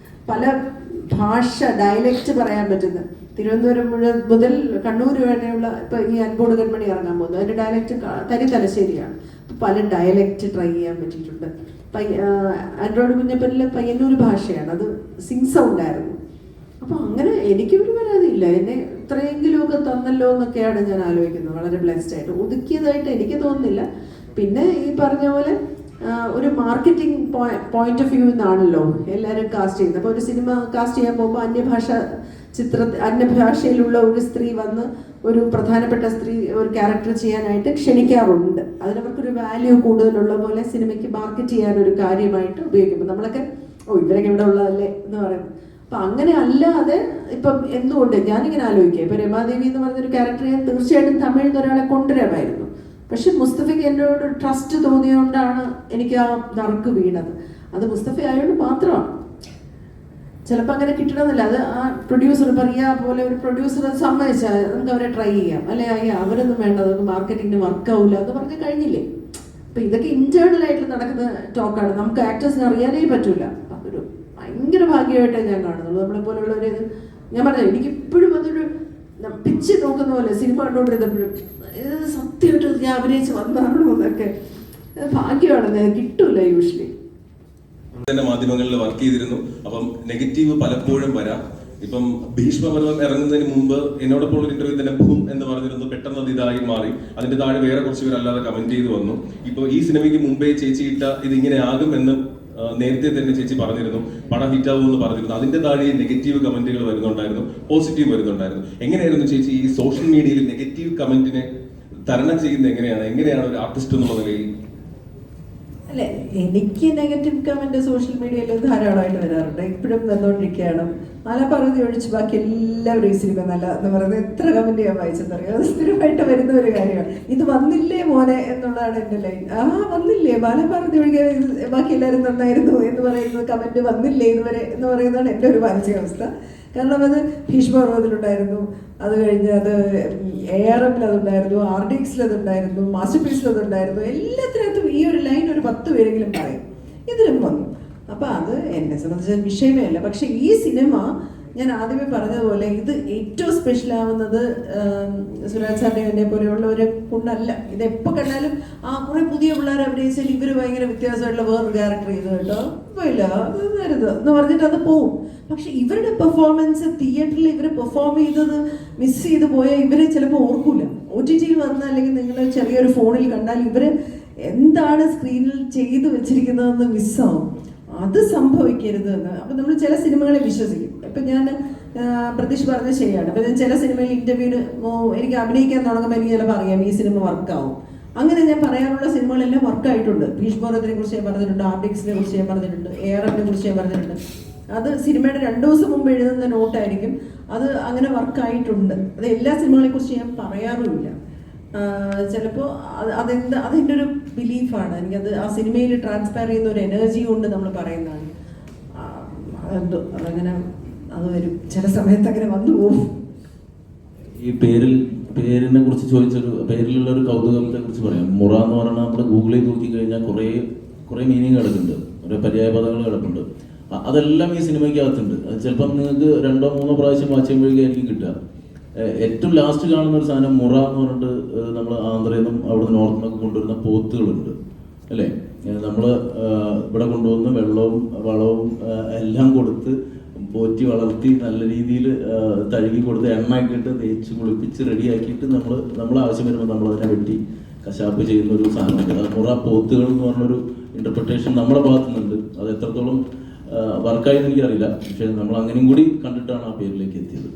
പല ഭാഷ ഡയലക്റ്റ് പറയാൻ പറ്റുന്ന, തിരുവനന്തപുരം മുതൽ കണ്ണൂർ വരെയുള്ള ഇപ്പം ഈ അൻപോട് കൺമണി ഇറങ്ങാൻ പോകുന്നു, അതിൻ്റെ ഡയലക്റ്റ് തനി തലശ്ശേരിയാണ്. പല ഡയലക്റ്റ് ട്രൈ ചെയ്യാൻ പറ്റിയിട്ടുണ്ട്. ആൻഡ്രോയിഡ് കുഞ്ഞപ്പനിലെ പയ്യന്നൂർ ഭാഷയാണ്, അത് സിങ് സൗണ്ട് ആയിരുന്നു. അപ്പോൾ അങ്ങനെ എനിക്കൊരു പരാതിയില്ല. എന്നെ ഇത്രയെങ്കിലുമൊക്കെ തന്നല്ലോ എന്നൊക്കെയാണ് ഞാൻ ആലോചിക്കുന്നത്. വളരെ ബ്ലെസ്ഡ് ആയിട്ട് ഒതുക്കിയതായിട്ട് എനിക്ക് തോന്നുന്നില്ല. പിന്നെ ഈ പറഞ്ഞ പോലെ ഒരു മാർക്കറ്റിംഗ് പോയിന്റ് ഓഫ് വ്യൂ എന്നാണല്ലോ എല്ലാവരും കാസ്റ്റ് ചെയ്യുന്നത്. അപ്പോൾ ഒരു സിനിമ കാസ്റ്റ് ചെയ്യാൻ പോകുമ്പോൾ അന്യഭാഷയിലുള്ള ഒരു സ്ത്രീ വന്ന് ഒരു പ്രധാനപ്പെട്ട സ്ത്രീ ഒരു ക്യാരക്ടർ ചെയ്യാനായിട്ട് ക്ഷണിക്കാറുണ്ട്. അതിനവർക്കൊരു വാല്യൂ കൂടുതലുള്ള പോലെ സിനിമയ്ക്ക് മാർക്കറ്റ് ചെയ്യാനൊരു കാര്യമായിട്ട് ഉപയോഗിക്കുമ്പോൾ നമ്മളൊക്കെ ഇവരൊക്കെ ഇവിടെ ഉള്ളതല്ലേ എന്ന് പറയുന്നത്. അപ്പം അങ്ങനെ അല്ലാതെ ഇപ്പം എന്തുകൊണ്ട് ഞാനിങ്ങനെ ആലോചിക്കുക, ഇപ്പം രമാദേവി എന്ന് പറഞ്ഞൊരു ക്യാരക്ടർ ഞാൻ തീർച്ചയായിട്ടും തമിഴിൽ നിന്ന് ഒരാളെ കൊണ്ടുവരാമായിരുന്നു. പക്ഷെ മുസ്തഫയ്ക്ക് എന്നോട് ട്രസ്റ്റ് തോന്നിയതുകൊണ്ടാണ് എനിക്ക് ആ നറുക്ക് വീണത്. അത് മുസ്തഫ ആയതുകൊണ്ട് മാത്രമാണ്. ചിലപ്പോൾ അങ്ങനെ കിട്ടണമെന്നില്ല. അത് ആ പ്രൊഡ്യൂസർ പോലെ ഒരു പ്രൊഡ്യൂസർ സമ്മതിച്ചാൽ നമുക്ക് അവരെ ട്രൈ ചെയ്യാം, അല്ലെ അവരൊന്നും വേണ്ട, നമുക്ക് മാർക്കറ്റിങ്ങിന് വർക്കാവില്ല എന്ന് പറഞ്ഞ് കഴിഞ്ഞില്ലേ. അപ്പം ഇതൊക്കെ ഇന്റേണൽ ആയിട്ട് നടക്കുന്ന ടോക്കാണ്. നമുക്ക് ആക്ടേഴ്സിന് അറിയാനേ പറ്റൂല. അതൊരു ഭയങ്കര ഭാഗ്യമായിട്ടേ ഞാൻ കാണുന്നുള്ളൂ. നമ്മളെ പോലെയുള്ളവരെ ഞാൻ പറഞ്ഞത് എനിക്കിപ്പോഴും അതൊരു പിച്ച് നോക്കുന്ന പോലെ സിനിമ കണ്ടുകൊണ്ടിരുന്നപ്പോഴും ഇത് സത്യമായിട്ട് ഞാൻ അഭിനയിച്ച് വന്നാണോ എന്നൊക്കെ ഭാഗ്യമാണ്. കിട്ടൂല യൂഷ്വലി. തന്നെ മാധ്യമങ്ങളിൽ വർക്ക് ചെയ്തിരുന്നു. അപ്പം നെഗറ്റീവ് പലപ്പോഴും വരാം. ഇപ്പം ഭീഷ്മപർവം ഇറങ്ങുന്നതിന് മുമ്പ് എന്നോടൊപ്പം ഒരു ഇന്റർവ്യൂ തന്നെ ബും എന്ന് പറഞ്ഞിരുന്നു. പെട്ടെന്ന് അത് ഇതായി മാറി. അതിന്റെ താഴെ വേറെ കുറച്ച് പേരല്ലാതെ കമന്റ് ചെയ്ത് വന്നു. ഇപ്പോൾ ഈ സിനിമയ്ക്ക് മുമ്പേ ചേച്ചി ഇട്ട ഇത് ഇങ്ങനെ ആകും എന്ന് നേരത്തെ തന്നെ ചേച്ചി പറഞ്ഞിരുന്നു പടം ഹിറ്റാവുമെന്ന് പറഞ്ഞിരുന്നു. അതിന്റെ താഴെ നെഗറ്റീവ് കമന്റുകൾ വരുന്നുണ്ടായിരുന്നു, പോസിറ്റീവ് വരുന്നുണ്ടായിരുന്നു. എങ്ങനെയായിരുന്നു ചേച്ചി ഈ സോഷ്യൽ മീഡിയയിൽ നെഗറ്റീവ് കമന്റിനെ തരണം ചെയ്യുന്നത്? എങ്ങനെയാണ് ഒരു ആർട്ടിസ്റ്റ് എന്നുള്ള നിലയിൽ? അല്ലെ, എനിക്ക് നെഗറ്റീവ് കമന്റ് സോഷ്യൽ മീഡിയയിൽ ധാരാളമായിട്ട് വരാറുണ്ട്. ഇപ്പോഴും വന്നുകൊണ്ടിരിക്കുകയാണ്. മലപ്പറഞ്ഞ് ഒഴിച്ച് ബാക്കി എല്ലാവരും ഈ സിനിമ നല്ല എന്ന് പറയുന്നത് എത്ര കമന്റ് ഞാൻ വായിച്ചെന്നറിയാം. അത് സ്ഥിരമായിട്ട് വരുന്ന ഒരു കാര്യമാണ്. ഇത് വന്നില്ലേ മോനെ എന്നുള്ളതാണ് എൻ്റെ ലൈൻ. വന്നില്ലേ, മലപ്പറഞ്ഞ് ഒഴികെ ബാക്കി എല്ലാവരും നന്നായിരുന്നു എന്ന് പറയുന്നത് കമന്റ് വന്നില്ലേ ഇതുവരെ എന്ന് പറയുന്നതാണ് എൻ്റെ ഒരു മാനസികാവസ്ഥ. കാരണം അത് ഭീഷ്മപർവ്വതത്തിലുണ്ടായിരുന്നു, അത് കഴിഞ്ഞ് അത് ARM അതുണ്ടായിരുന്നു, RDX അതുണ്ടായിരുന്നു, മാസ്റ്റർ പീസിൽ അതുണ്ടായിരുന്നു. എല്ലാത്തിനകത്തും ഈ ഒരു ലൈൻ ഒരു 10 പേരെങ്കിലും പറയും. ഇതിലും വന്നു. അപ്പം അത് എന്നെ സംബന്ധിച്ച വിഷയമേ അല്ല. പക്ഷെ ഈ സിനിമ ഞാൻ ആദ്യമേ പറഞ്ഞതുപോലെ ഇത് ഏറ്റവും സ്പെഷ്യൽ ആവുന്നത് സുരാജ് സാറിനെ എന്നെ പോലെയുള്ളവരെ കൊണ്ടല്ല. ഇത് എപ്പോൾ കണ്ടാലും കുറെ പുതിയ പിള്ളേർ അഭിനയിച്ചാൽ ഇവർ ഭയങ്കര വ്യത്യാസമായിട്ടുള്ള വേറൊരു ക്യാരക്ടർ ചെയ്തു കേട്ടോ, ഇല്ല അത് നേരത് എന്ന് പറഞ്ഞിട്ട് അത് പോവും. പക്ഷെ ഇവരുടെ പെർഫോമൻസ് തിയേറ്ററിൽ ഇവർ പെർഫോം ചെയ്തത് മിസ് ചെയ്ത് പോയാൽ ഇവരെ ചിലപ്പോൾ ഓർക്കൂല. OTT-യിൽ വന്നാൽ അല്ലെങ്കിൽ നിങ്ങൾ ചെറിയൊരു ഫോണിൽ കണ്ടാൽ ഇവർ എന്താണ് സ്ക്രീനിൽ ചെയ്തു വെച്ചിരിക്കുന്നതെന്ന് മിസ്സാവും. അത് സംഭവിക്കരുത് എന്ന്. അപ്പം നമ്മൾ ചില സിനിമകളെ വിശ്വസിക്കും. ഇപ്പം ഞാൻ പ്രതീഷ് പറഞ്ഞത് ശരിയാണ്. അപ്പം ഞാൻ ചില സിനിമയിൽ ഇന്റർവ്യൂവിന് എനിക്ക് അഭിനയിക്കാൻ തുടങ്ങുമ്പോൾ എനിക്ക് ചിലപ്പോൾ അറിയാം ഈ സിനിമ വർക്കാവും. അങ്ങനെ ഞാൻ പറയാനുള്ള സിനിമകളെല്ലാം വർക്കായിട്ടുണ്ട്. ഭീഷ്മപർവ്വതത്തിനെ കുറിച്ച് ഞാൻ പറഞ്ഞിട്ടുണ്ട്, RDX-നെ കുറിച്ച് ഞാൻ പറഞ്ഞിട്ടുണ്ട്, ARM-നെ കുറിച്ച് ഞാൻ പറഞ്ഞിട്ടുണ്ട്. അത് സിനിമയുടെ 2 ദിവസം മുമ്പ് എഴുതുന്ന നോട്ടായിരിക്കും. അത് അങ്ങനെ വർക്കായിട്ടുണ്ട്. അത് എല്ലാ സിനിമകളെ കുറിച്ച് ഞാൻ പറയാറുമില്ല. ചിലപ്പോൾ അതിൻ്റെ ഒരു ബിലീഫാണ്. എനിക്കത് ആ സിനിമയിൽ ട്രാൻസ്പയർ ചെയ്യുന്ന ഒരു എനർജി കൊണ്ട് നമ്മൾ പറയുന്നതാണ്. അതങ്ങനെ അത് വരും, ചില സമയത്ത് അങ്ങനെ വന്നു പോകും. ഈ പേരിനെ കുറിച്ച് ചോദിച്ചൊരു പേരിലുള്ള ഒരു കൗതുകത്തെ കുറിച്ച് പറയാം. മുറ എന്ന് പറഞ്ഞാൽ നമ്മൾ ഗൂഗിളിൽ നോക്കി കഴിഞ്ഞാൽ കുറേ മീനിങ് കിടക്കുന്നുണ്ട്, കുറേ പര്യായ പദങ്ങൾ കിടക്കുന്നുണ്ട്. അതെല്ലാം ഈ സിനിമയ്ക്കകത്തുണ്ട്. അത് ചിലപ്പം നിങ്ങൾക്ക് 2-3 പ്രാവശ്യം വാച്ച് ചെയ്യുമ്പോഴേക്കും കിട്ടുക. ഏറ്റവും ലാസ്റ്റ് കാണുന്ന ഒരു സാധനം മുറ എന്ന് പറഞ്ഞിട്ട് നമ്മൾ ആന്ധ്രയിൽ നിന്നും അവിടെ നോർത്ത് നിന്നൊക്കെ കൊണ്ടുവരുന്ന പോത്തുകളുണ്ട് അല്ലേ. നമ്മൾ ഇവിടെ കൊണ്ടുവന്ന് വെള്ളവും വളവും എല്ലാം കൊടുത്ത് പോറ്റി വളർത്തി നല്ല രീതിയിൽ തഴുകി കൊടുത്ത് എണ്ണയൊക്കെ ഇട്ട് തേച്ച് കുളിപ്പിച്ച് റെഡിയാക്കിയിട്ട് നമ്മൾ ആവശ്യം വരുമ്പോൾ നമ്മൾ അതിനെ വെട്ടി കശാപ്പ് ചെയ്യുന്ന ഒരു സാധനമുണ്ട്. അത് മുറ പോത്തുകൾ എന്ന് പറഞ്ഞൊരു ഇന്റർപ്രിട്ടേഷൻ നമ്മുടെ ഭാഗത്തു നിന്നുണ്ട്. അത് എത്രത്തോളം വർക്കായി എന്ന് എനിക്കറിയില്ല. പക്ഷെ നമ്മൾ അങ്ങനെയും കൂടി കണ്ടിട്ടാണ് ആ പേരിലേക്ക് എത്തിയത്.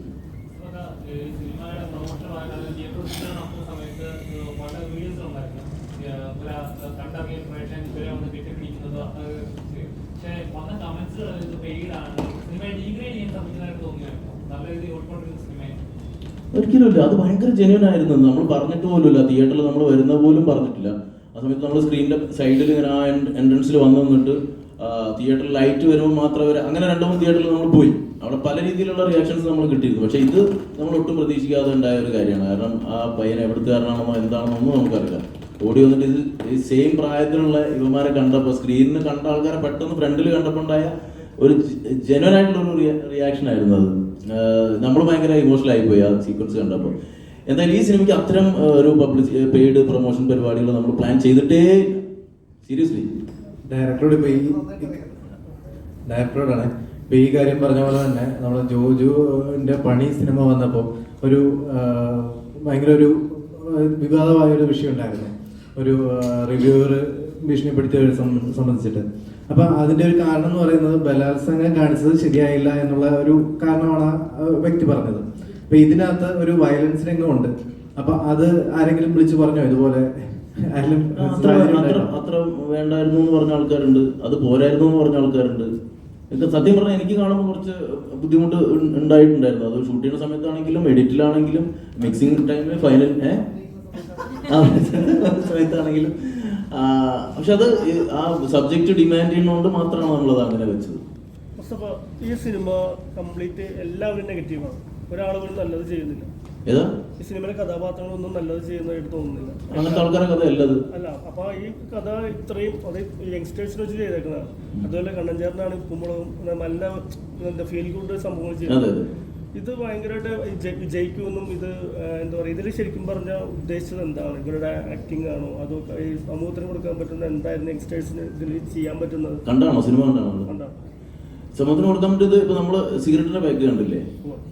ഒരിക്കലുമില്ല, അത് ഭയങ്കര ജെന്യൂൻ ആയിരുന്നു. നമ്മൾ പറഞ്ഞിട്ട് പോലുമില്ല, തിയേറ്ററിൽ നമ്മൾ വരുന്ന പോലും പറഞ്ഞിട്ടില്ല. ആ സമയത്ത് നമ്മൾ സ്ക്രീനിന്റെ സൈഡിൽ ഇങ്ങനെ ആ എൻട്രൻസിൽ വന്നു നിന്നിട്ട് തിയേറ്ററിൽ ലൈറ്റ് വരുമ്പോൾ മാത്രം അങ്ങനെ 2-3 തിയേറ്ററിൽ നമ്മൾ പോയി. അവിടെ പല രീതിയിലുള്ള റിയാക്ഷൻസ് നമ്മൾ കിട്ടിയിരുന്നു. പക്ഷെ ഇത് നമ്മൾ ഒട്ടും പ്രതീക്ഷിക്കാതെ ഉണ്ടായ ഒരു കാര്യമാണ്. കാരണം ആ പയ്യൻ എവിടുത്തുകാരനാണെന്നോ എന്താണെന്നൊന്നും നമുക്കറിയില്ല. ഓടി വന്നിട്ട് ഇത് ഈ സെയിം പ്രായത്തിലുള്ള ഇവന്മാരെ കണ്ടപ്പോൾ സ്ക്രീനിൽ കണ്ട ആൾക്കാരെ പെട്ടെന്ന് ഫ്രണ്ടിൽ കണ്ടപ്പോൾ ഉണ്ടായ ഒരു ജെന്വൻ ആയിട്ടുള്ള ഒരു റിയാക്ഷൻ ആയിരുന്നു അത്. നമ്മൾ ഭയങ്കര ഇമോഷണൽ ആയിപ്പോയി ആ സീക്വൻസ് കണ്ടപ്പോൾ. എന്തായാലും ഈ സിനിമയ്ക്ക് അത്തരം ഒരു പെയ്ഡ് പ്രൊമോഷൻ പരിപാടികൾ നമ്മൾ പ്ലാൻ ചെയ്തിട്ടേ സീരിയസ്ലി. ഡയറക്ടറോടാണ് ഇപ്പൊ ഈ കാര്യം പറഞ്ഞ പോലെ തന്നെ നമ്മളെ ജോജുവിന്റെ പണി സിനിമ വന്നപ്പോൾ ഒരു ഭയങ്കര ഒരു വിവാദമായ ഒരു വിഷയം ഉണ്ടായിരുന്നു. ഒരു റിവ്യൂവർ ഭീഷണിപ്പെടുത്തിയവരെ സംബന്ധിച്ചിട്ട്. അപ്പൊ അതിന്റെ ഒരു കാരണം എന്ന് പറയുന്നത് ബലാത്സംഗം കാണിച്ചത് ശരിയായില്ല എന്നുള്ള ഒരു കാരണമാണ് വ്യക്തി പറഞ്ഞത്. അപ്പൊ ഇതിനകത്ത് ഒരു വയലൻസ് രംഗമുണ്ട്. അപ്പൊ അത് ആരെങ്കിലും വിളിച്ചു പറഞ്ഞോ ഇതുപോലെ? അത്ര വേണ്ടായിരുന്നു എന്ന് പറഞ്ഞ ആൾക്കാരുണ്ട്, അത് പോരായിരുന്നു എന്ന് പറഞ്ഞ ആൾക്കാരുണ്ട്. സത്യം പറഞ്ഞാൽ എനിക്ക് കാണുമ്പോൾ കുറച്ച് ബുദ്ധിമുട്ട് ഉണ്ടായിട്ടുണ്ടായിരുന്നു. അത് ഷൂട്ട് ചെയ്യുന്ന സമയത്താണെങ്കിലും എഡിറ്റിലാണെങ്കിലും മിക്സിംഗ് ടൈമിൽ ഫൈനൽ സമയത്താണെങ്കിലും. പക്ഷെ അത് ആ സബ്ജക്റ്റ് ഡിമാൻഡ് ചെയ്യുന്നതുകൊണ്ട് മാത്രമാണ് നമ്മളത് അങ്ങനെ വെച്ചത്. ഈ സിനിമ കംപ്ലീറ്റ് എല്ലാവരും നെഗറ്റീവാണ്, ഒരാൾ പോലും നല്ലത് ചെയ്യുന്നില്ല. ഏതാ ഈ സിനിമയിലെ കഥാപാത്രങ്ങളൊന്നും നല്ലത് ചെയ്യുന്നതായിട്ട് തോന്നുന്നില്ല. അങ്ങനത്തെ ആൾക്കാരെ കഥ അല്ലത് അല്ല. അപ്പൊ ഈ കഥ ഇത്രയും അത് യങ്സ്റ്റേഴ്സിനെ വെച്ച് ചെയ്തേക്കുന്നതാണ്. അതുപോലെ കണ്ണഞ്ചേരനാണ് കുമ്പളവും നല്ല ഫീൽ ഗുഡ് സംഭവങ്ങൾ ചെയ്യുന്നത്. ഇത് ഭയങ്കരമായിട്ട് വിജയിക്കുമെന്നും ഇത് എന്താ പറയുക, ഇതിൽ ശരിക്കും പറഞ്ഞാൽ ഉദ്ദേശിച്ചത് എന്താണ്? ഇവരുടെ ആക്ടിങ് ആണോ അതോ ഈ സമൂഹത്തിന് കൊടുക്കാൻ പറ്റുന്ന എന്തായിരുന്നു യങ്സ്റ്റേഴ്സിന് ഇതിൽ ചെയ്യാൻ പറ്റുന്നത്? കണ്ടാണോ സിനിമ? കണ്ടാണോ സമൂഹത്തിന് കൊടുക്കാൻ പറ്റിയത്? ഇപ്പൊ നമ്മള് സിഗരറ്റിന്റെ പാക്ക് കണ്ടില്ലേ?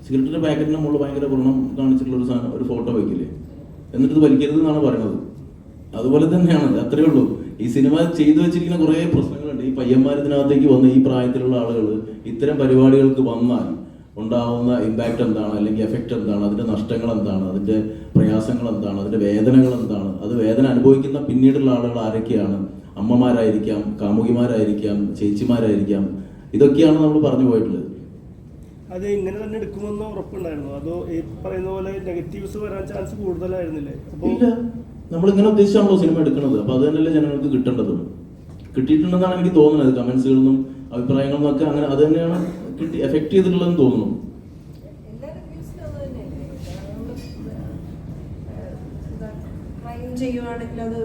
സിഗരറ്റിന്റെ പാക്കറ്റിന്റെ മുകളിൽ ഭയങ്കര വ്രണം കാണിച്ചിട്ടുള്ള ഒരു സാധനം, ഒരു ഫോട്ടോ വയ്ക്കില്ലേ? എന്നിട്ട് ഇത് വലിക്കരുത് എന്നാണ് പറയുന്നത്. അതുപോലെ തന്നെയാണ്, അത്രേ ഉള്ളൂ. ഈ സിനിമ ചെയ്തു വെച്ചിരിക്കുന്ന കുറേ പ്രശ്നങ്ങളുണ്ട്. ഈ പയ്യന്മാർ ഇതിനകത്തേക്ക് വന്ന് ഈ പ്രായത്തിലുള്ള ആളുകൾ ഇത്തരം പരിപാടികൾക്ക് വന്നാൽ ഉണ്ടാവുന്ന ഇമ്പാക്റ്റ് എന്താണ്, അല്ലെങ്കിൽ എഫക്റ്റ് എന്താണ്, അതിൻ്റെ നഷ്ടങ്ങൾ എന്താണ്, അതിൻ്റെ പ്രയാസങ്ങൾ എന്താണ്, അതിൻ്റെ വേദനകൾ എന്താണ്, അത് വേദന അനുഭവിക്കുന്ന പിന്നീടുള്ള ആളുകൾ ആരൊക്കെയാണ്, അമ്മമാരായിരിക്കാം, കാമുകിമാരായിരിക്കാം, ചേച്ചിമാരായിരിക്കാം, ഇതൊക്കെയാണ് നമ്മൾ പറഞ്ഞു പോയിട്ടുള്ളത്. അത് ഇങ്ങനെ തന്നെ എടുക്കുമെന്ന് ഉറപ്പുണ്ടായിരുന്നു, അതോ ഈ പറയുന്ന പോലെ നെഗറ്റീവ്സ് വരാൻ ചാൻസ് കൂടുതലായിരുന്നില്ലേ? ഇല്ല, നമ്മളിങ്ങനെ ഉദ്ദേശിച്ചാണല്ലോ സിനിമ എടുക്കുന്നത്. അപ്പോൾ അത് തന്നെയല്ലേ ജനങ്ങൾക്ക് കിട്ടേണ്ടതും. കിട്ടിയിട്ടുണ്ടെന്നാണ് എനിക്ക് തോന്നുന്നത്. കമന്റ്സുകളിൽ നിന്നും അഭിപ്രായങ്ങളിൽ നിന്നൊക്കെ അങ്ങനെ അത് തന്നെയാണ് എഫക്ട് ചെയ്തിട്ടുള്ളതെന്ന് തോന്നുന്നു. ചെയ്യുവാണെങ്കിൽ അത്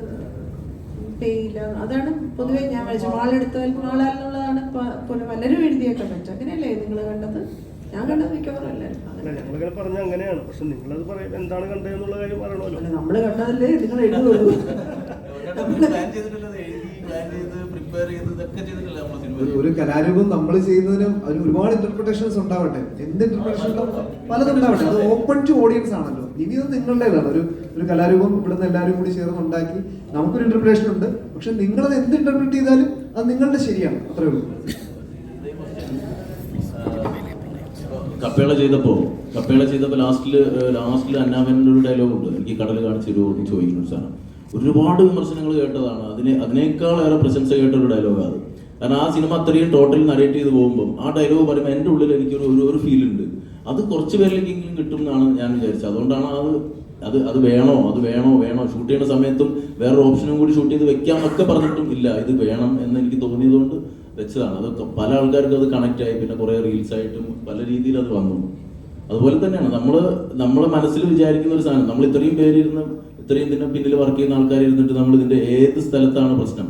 പേയില്ല, അതാണ് പൊതുവെ ഞാൻ വിളിച്ചു വാളെടുത്താൽ വാളാലെന്നുള്ളതാണ് പലരും എഴുതിയ കമന്റ്. അങ്ങനെയല്ലേ നിങ്ങൾ കണ്ടത്? ഞാൻ കണ്ടത് മിക്കവാറും എല്ലാവരും ഞങ്ങളിങ്ങനെ പറഞ്ഞ അങ്ങനെയാണ്. പക്ഷെ നിങ്ങളത് പറയും എന്താണ് കണ്ടതെന്നുള്ള കാര്യം പറയണമല്ലോ. നമ്മള് കണ്ടതല്ലേ നിങ്ങൾ എഴുതുള്ളൂ. ഒരു കലാരൂപം നമ്മൾ ചെയ്യുന്നതിനും അതിന് ഒരുപാട് ഇന്റർപ്രിട്ടേഷൻസ് ഉണ്ടാവട്ടെ. എന്ത് ഇന്റർപ്രിട്ടേഷൻ പലതും ഉണ്ടാവട്ടെ. അത് ഓപ്പൺ ടു ഓഡിയൻസ് ആണല്ലോ. ഇനി അത് നിങ്ങളുടേതാണ്. ഒരു കലാരൂപം ഇവിടുന്ന് എല്ലാവരും കൂടി ചേർന്ന് ഉണ്ടാക്കി നമുക്കൊരു ഇന്റർപ്രിട്ടേഷൻ ഉണ്ട്. പക്ഷെ നിങ്ങളത് എന്ത് ഇന്റർപ്രിറ്റ് ചെയ്താലും അത് നിങ്ങളുടെ ശരിയാണ്. അത്രേ ഉള്ളൂ. കപ്പേള ചെയ്തപ്പോൾ ലാസ്റ്റിൽ അന്നാമേൻ്റെ ഒരു ഡയലോഗ് ഉണ്ട്, എനിക്ക് കടൽ കാണിച്ച് ഒരു ചോദിക്കുന്ന ഒരു സാധനം. ഒരുപാട് വിമർശനങ്ങൾ കേട്ടതാണ്. അതിനേക്കാളേറെ പ്രശംസ കേട്ട ഒരു ഡയലോഗാണ് അത്. കാരണം ആ സിനിമ അത്രയും ടോട്ടൽ നരേറ്റ് ചെയ്ത് പോകുമ്പോൾ ആ ഡയലോഗ് പറയുമ്പോൾ എൻ്റെ ഉള്ളിൽ എനിക്കൊരു ഫീൽ ഉണ്ട്. അത് കുറച്ച് പേരിലേക്കെങ്കിലും കിട്ടും എന്നാണ് ഞാൻ വിചാരിച്ചത്. അതുകൊണ്ടാണ് അത് വേണോ ഷൂട്ട് ചെയ്യുന്ന സമയത്തും വേറൊരു ഓപ്ഷനും കൂടി ഷൂട്ട് ചെയ്ത് വെക്കാമെന്നൊക്കെ പറഞ്ഞിട്ടും ഇല്ല, ഇത് വേണം എന്ന് എനിക്ക് തോന്നിയതുകൊണ്ട് വെച്ചതാണ്. അത് പല ആൾക്കാർക്കും അത് കണക്റ്റ് ആയി. പിന്നെ കുറേ റീൽസ് ആയിട്ടും പല രീതിയിൽ അത് വന്നു. അതുപോലെ തന്നെയാണ് നമ്മളെ മനസ്സിൽ വിചാരിക്കുന്ന ഒരു സാധനം. നമ്മൾ ഇത്രയും പേരിരുന്ന് ഇത്രയും ഇതിന് പിന്നിൽ വർക്ക് ചെയ്യുന്ന ആൾക്കാർ ഇരുന്നിട്ട് നമ്മൾ ഇതിന്റെ ഏത് സ്ഥലത്താണ് പ്രശ്നം,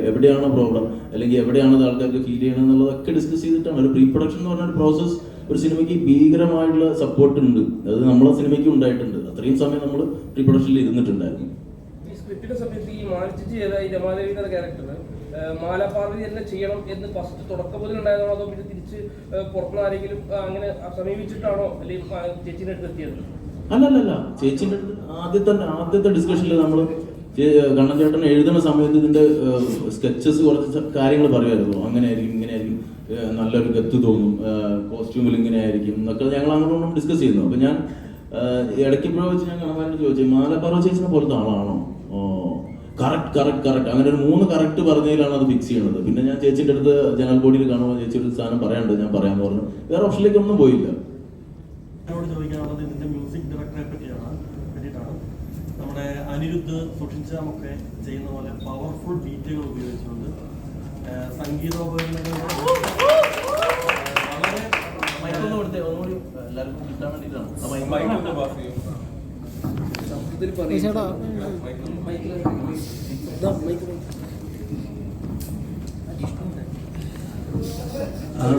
എവിടെയാണ് പ്രോബ്ലം, അല്ലെങ്കിൽ എവിടെയാണ് അത് ആൾക്കാർക്ക് ഫീൽ ചെയ്യണം എന്നുള്ളതൊക്കെ ഡിസ്കസ് ചെയ്തിട്ടാണ്. ഒരു പ്രീ പ്രൊഡക്ഷൻ എന്ന് പറഞ്ഞ ഒരു പ്രോസസ്സ് ഒരു സിനിമയ്ക്ക് ഭീകരമായിട്ടുള്ള സപ്പോർട്ട് ഉണ്ട്. അത് നമ്മളെ സിനിമയ്ക്ക് ഉണ്ടായിട്ടുണ്ട്. അത്രയും സമയം നമ്മൾ പ്രീ പ്രൊഡക്ഷനിൽ ഇരുന്നിട്ടുണ്ടായിരുന്നു. ഈ സ്ക്രിപ്റ്റിന്റെ സമയത്ത് ഈ മാനസിച്ച് ചെയ്ത ഈ രമാദേവി എന്ന ക്യാരക്ടർ മാലാപാർവതി തന്നെ ചെയ്യണം എന്ന് ഫസ്റ്റ് തുടക്കം മുതൽ ഉണ്ടായതാണോ, അതോ പിന്നെ തിരിച്ച് പുറത്തുനിന്ന് ആരെങ്കിലും അങ്ങനെ സമീപിച്ചിട്ടാണോ അല്ലെങ്കിൽ ചേച്ചിന്റെ അടുത്ത് എത്തിയത്? അല്ലല്ല, ചേച്ചിന്റെ ആദ്യത്തെ ഡിസ്കഷനിൽ നമ്മൾ കണ്ണൻ ചേട്ടൻ എഴുതുന്ന സമയത്ത് ഇതിന്റെ സ്കെച്ചസ് കുറച്ച് കാര്യങ്ങൾ പറയുമായിരുന്നു. അങ്ങനെയായിരിക്കും, ഇങ്ങനെയായിരിക്കും, നല്ലൊരു ഗത്ത് തോന്നും, കോസ്റ്റ്യൂമിൽ ഇങ്ങനെ ആയിരിക്കും എന്നൊക്കെ ഞങ്ങൾ അങ്ങോട്ടും ഡിസ്കസ് ചെയ്യുന്നു. അപ്പൊ ഞാൻ ഇടയ്ക്കിപ്പോഴും വെച്ച് ഞാൻ കണക്കാരോട് ചോദിച്ചു, മാലാപാർവതി ചേച്ചിനെ പോലത്തെ ആളാണോ? കറക്റ്റ് അങ്ങനെ ഒരു 3 കറക്റ്റ് പറഞ്ഞതിലാണ് അത് ഫിക്സ് ചെയ്യണത്. പിന്നെ ഞാൻ ചേച്ചിന്റെ അടുത്ത് ജനറൽ ബോഡിയിൽ കാണുമ്പോൾ ചേച്ചി ഒരു സാധനം പറയാണ്ട്, ഞാൻ പറയാന്ന് പറഞ്ഞു. വേറെ ഓപ്ഷനിലേക്ക് ഒന്നും പോയില്ല. ചോദിക്കാനുള്ളത് ഇതിന്റെ മ്യൂസിക് ഡയറക്ടറെ പറ്റിയിട്ടാണ്. നമ്മുടെ അനിരുദ്ധ് സുഷിൻചാമൊക്കെ ചെയ്യുന്ന പോലെ പവർഫുൾ ബീറ്റുകൾ ഉപയോഗിച്ചുകൊണ്ട് സംഗീതോപകരണങ്ങളുടെ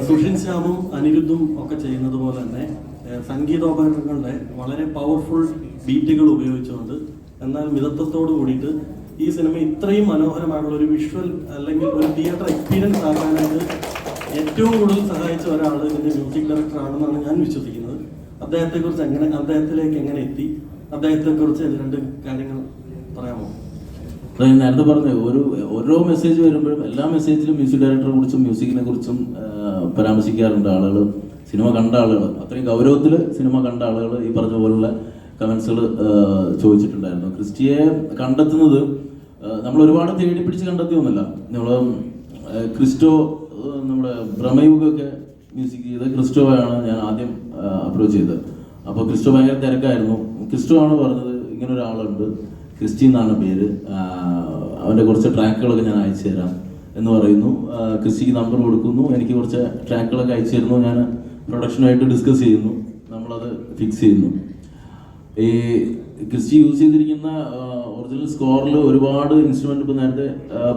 സുഷിൻ ശ്യാമും അനിരുദ്ധും ഒക്കെ ചെയ്യുന്നത് പോലെ തന്നെ സംഗീതോപകരണങ്ങളുടെ വളരെ പവർഫുൾ ബീറ്റുകൾ ഉപയോഗിച്ചുകൊണ്ട് എന്നാൽ മിതത്വത്തോട് കൂടിയിട്ട് ഈ സിനിമ ഇത്രയും മനോഹരമായിട്ടുള്ള ഒരു വിഷ്വൽ അല്ലെങ്കിൽ ഒരു തിയേറ്റർ എക്സ്പീരിയൻസ് ആക്കാനായിട്ട് ഏറ്റവും കൂടുതൽ സഹായിച്ച ഒരാൾ ഇതിന്റെ മ്യൂസിക് ഡയറക്ടർ ആണെന്നാണ് ഞാൻ വിശ്വസിക്കുന്നത്. അദ്ദേഹത്തിലേക്ക് എങ്ങനെ എത്തി, അദ്ദേഹത്തെക്കുറിച്ച് 2 കാര്യങ്ങൾ പറയാമോ? നേരത്തെ പറഞ്ഞു, ഓരോ മെസ്സേജ് വരുമ്പോഴും എല്ലാ മെസ്സേജിലും മ്യൂസിക് ഡയറക്ടറെ കുറിച്ചും മ്യൂസിക്കിനെ കുറിച്ചും പരാമർശിക്കാറുണ്ട് ആളുകൾ. സിനിമ കണ്ട ആളുകൾ, അത്രയും ഗൗരവത്തിൽ സിനിമ കണ്ട ആളുകൾ ഈ പറഞ്ഞ പോലുള്ള കമൻസുകൾ ചോദിച്ചിട്ടുണ്ടായിരുന്നു. ക്രിസ്റ്റിയെ കണ്ടെത്തുന്നത് നമ്മൾ ഒരുപാട് തേടി പിടിച്ച് കണ്ടെത്തിയൊന്നുമില്ല. നമ്മൾ ക്രിസ്റ്റോ, നമ്മുടെ ഭ്രമയുഗമൊക്കെ മ്യൂസിക് ചെയ്ത ക്രിസ്റ്റോയാണ് ഞാൻ ആദ്യം അപ്രോച്ച് ചെയ്തത്. അപ്പോൾ ക്രിസ്റ്റോ ഭയങ്കര തിരക്കായിരുന്നു. ക്രിസ്റ്റോ ആണ് പറഞ്ഞത്, ഇങ്ങനെ ഒരാളുണ്ട്, ക്രിസ്റ്റി എന്നാണ് പേര്, അവൻ്റെ കുറച്ച് ട്രാക്കുകളൊക്കെ ഞാൻ അയച്ചു തരാം എന്ന് പറയുന്നു. ക്രിസ്റ്റിക്ക് നമ്പർ കൊടുക്കുന്നു, എനിക്ക് കുറച്ച് ട്രാക്കുകളൊക്കെ അയച്ചു തരുന്നു. ഞാൻ പ്രൊഡക്ഷനുമായിട്ട് ഡിസ്കസ് ചെയ്യുന്നു, നമ്മളത് ഫിക്സ് ചെയ്യുന്നു. ഈ ക്രിസ്റ്റി യൂസ് ചെയ്തിരിക്കുന്ന ഒറിജിനൽ സ്കോറിൽ ഒരുപാട് ഇൻസ്ട്രുമെന്റ്, ഇപ്പോൾ നേരത്തെ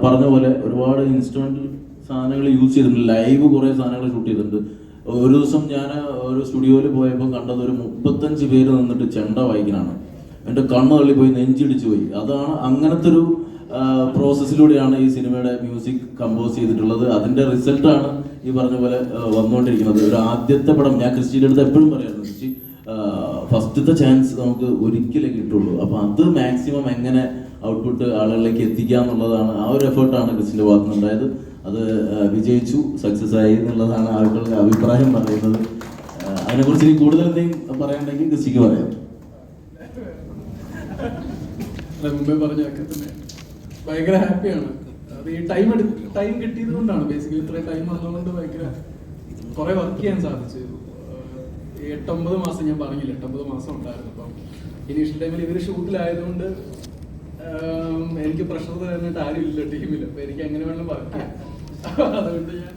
പറഞ്ഞ പോലെ ഒരുപാട് ഇൻസ്ട്രുമെന്റൽ സാധനങ്ങൾ യൂസ് ചെയ്തിട്ടുണ്ട്. ലൈവ് കുറേ സാധനങ്ങൾ ഷൂട്ട് ചെയ്തിട്ടുണ്ട്. ഒരു ദിവസം ഞാൻ ഒരു സ്റ്റുഡിയോയിൽ പോയപ്പോൾ കണ്ടത് ഒരു 35 പേര് നിന്നിട്ട് ചെണ്ട വായിക്കാനാണ്. എൻ്റെ കണ്ണ് തള്ളിപ്പോയി, നെഞ്ചിടിച്ചു പോയി. അതാണ് അങ്ങനത്തെ ഒരു പ്രോസസ്സിലൂടെയാണ് ഈ സിനിമയുടെ മ്യൂസിക് കമ്പോസ് ചെയ്തിട്ടുള്ളത്. അതിൻ്റെ റിസൾട്ടാണ് ഈ പറഞ്ഞ പോലെ വന്നുകൊണ്ടിരിക്കുന്നത്. ഒരു ആദ്യത്തെ പടം ഞാൻ ക്രിസ്റ്റിയുടെ അടുത്ത് എപ്പോഴും പറയായിരുന്നു, ക്രിസ്റ്റി ഫസ്റ്റത്തെ ചാൻസ് നമുക്ക് ഒരിക്കലേ കിട്ടുള്ളൂ. അപ്പോൾ അത് മാക്സിമം എങ്ങനെ ഔട്ട്പുട്ട് ആളുകളിലേക്ക് എത്തിക്കുക എന്നുള്ളതാണ്, ആ ഒരു എഫേർട്ടാണ് ക്രിസ്റ്റിൻ്റെ ഭാഗത്ത് നിന്നുണ്ടായത്. അത് വിജയിച്ചു, സക്സസ് ആയി എന്നുള്ളതാണ് ആളുകളുടെ അഭിപ്രായം പറയുന്നത്. അതിനെക്കുറിച്ച് ഇനി കൂടുതൽ എന്തെങ്കിലും പറയാനുണ്ടെങ്കിൽ ക്രിസ്റ്റിക്ക് പറയാം. മുമ്പേ പറഞ്ഞൊക്കെ തന്നെ ഭയങ്കര ഹാപ്പിയാണ്. അത് ഈ ടൈം കിട്ടിയത് കൊണ്ടാണ്, ബേസിക്കലി ഇത്രയും ടൈം വന്നതുകൊണ്ട് ഭയങ്കര കുറെ വർക്ക് ചെയ്യാൻ സാധിച്ചു. 8-9 മാസം ഞാൻ പറഞ്ഞില്ല, 8-9 മാസം ഉണ്ടായിരുന്നു. അപ്പം ഇനീഷ്യൽ ടൈമിൽ ഇവർ ഷൂട്ടിലായതുകൊണ്ട് എനിക്ക് പ്രഷർ തരാനായിട്ട് ആരും ഇല്ല ടീമിൽ. അപ്പം എനിക്ക് എങ്ങനെ വേണം വർക്ക് ചെയ്യാം. അതുകൊണ്ട് ഞാൻ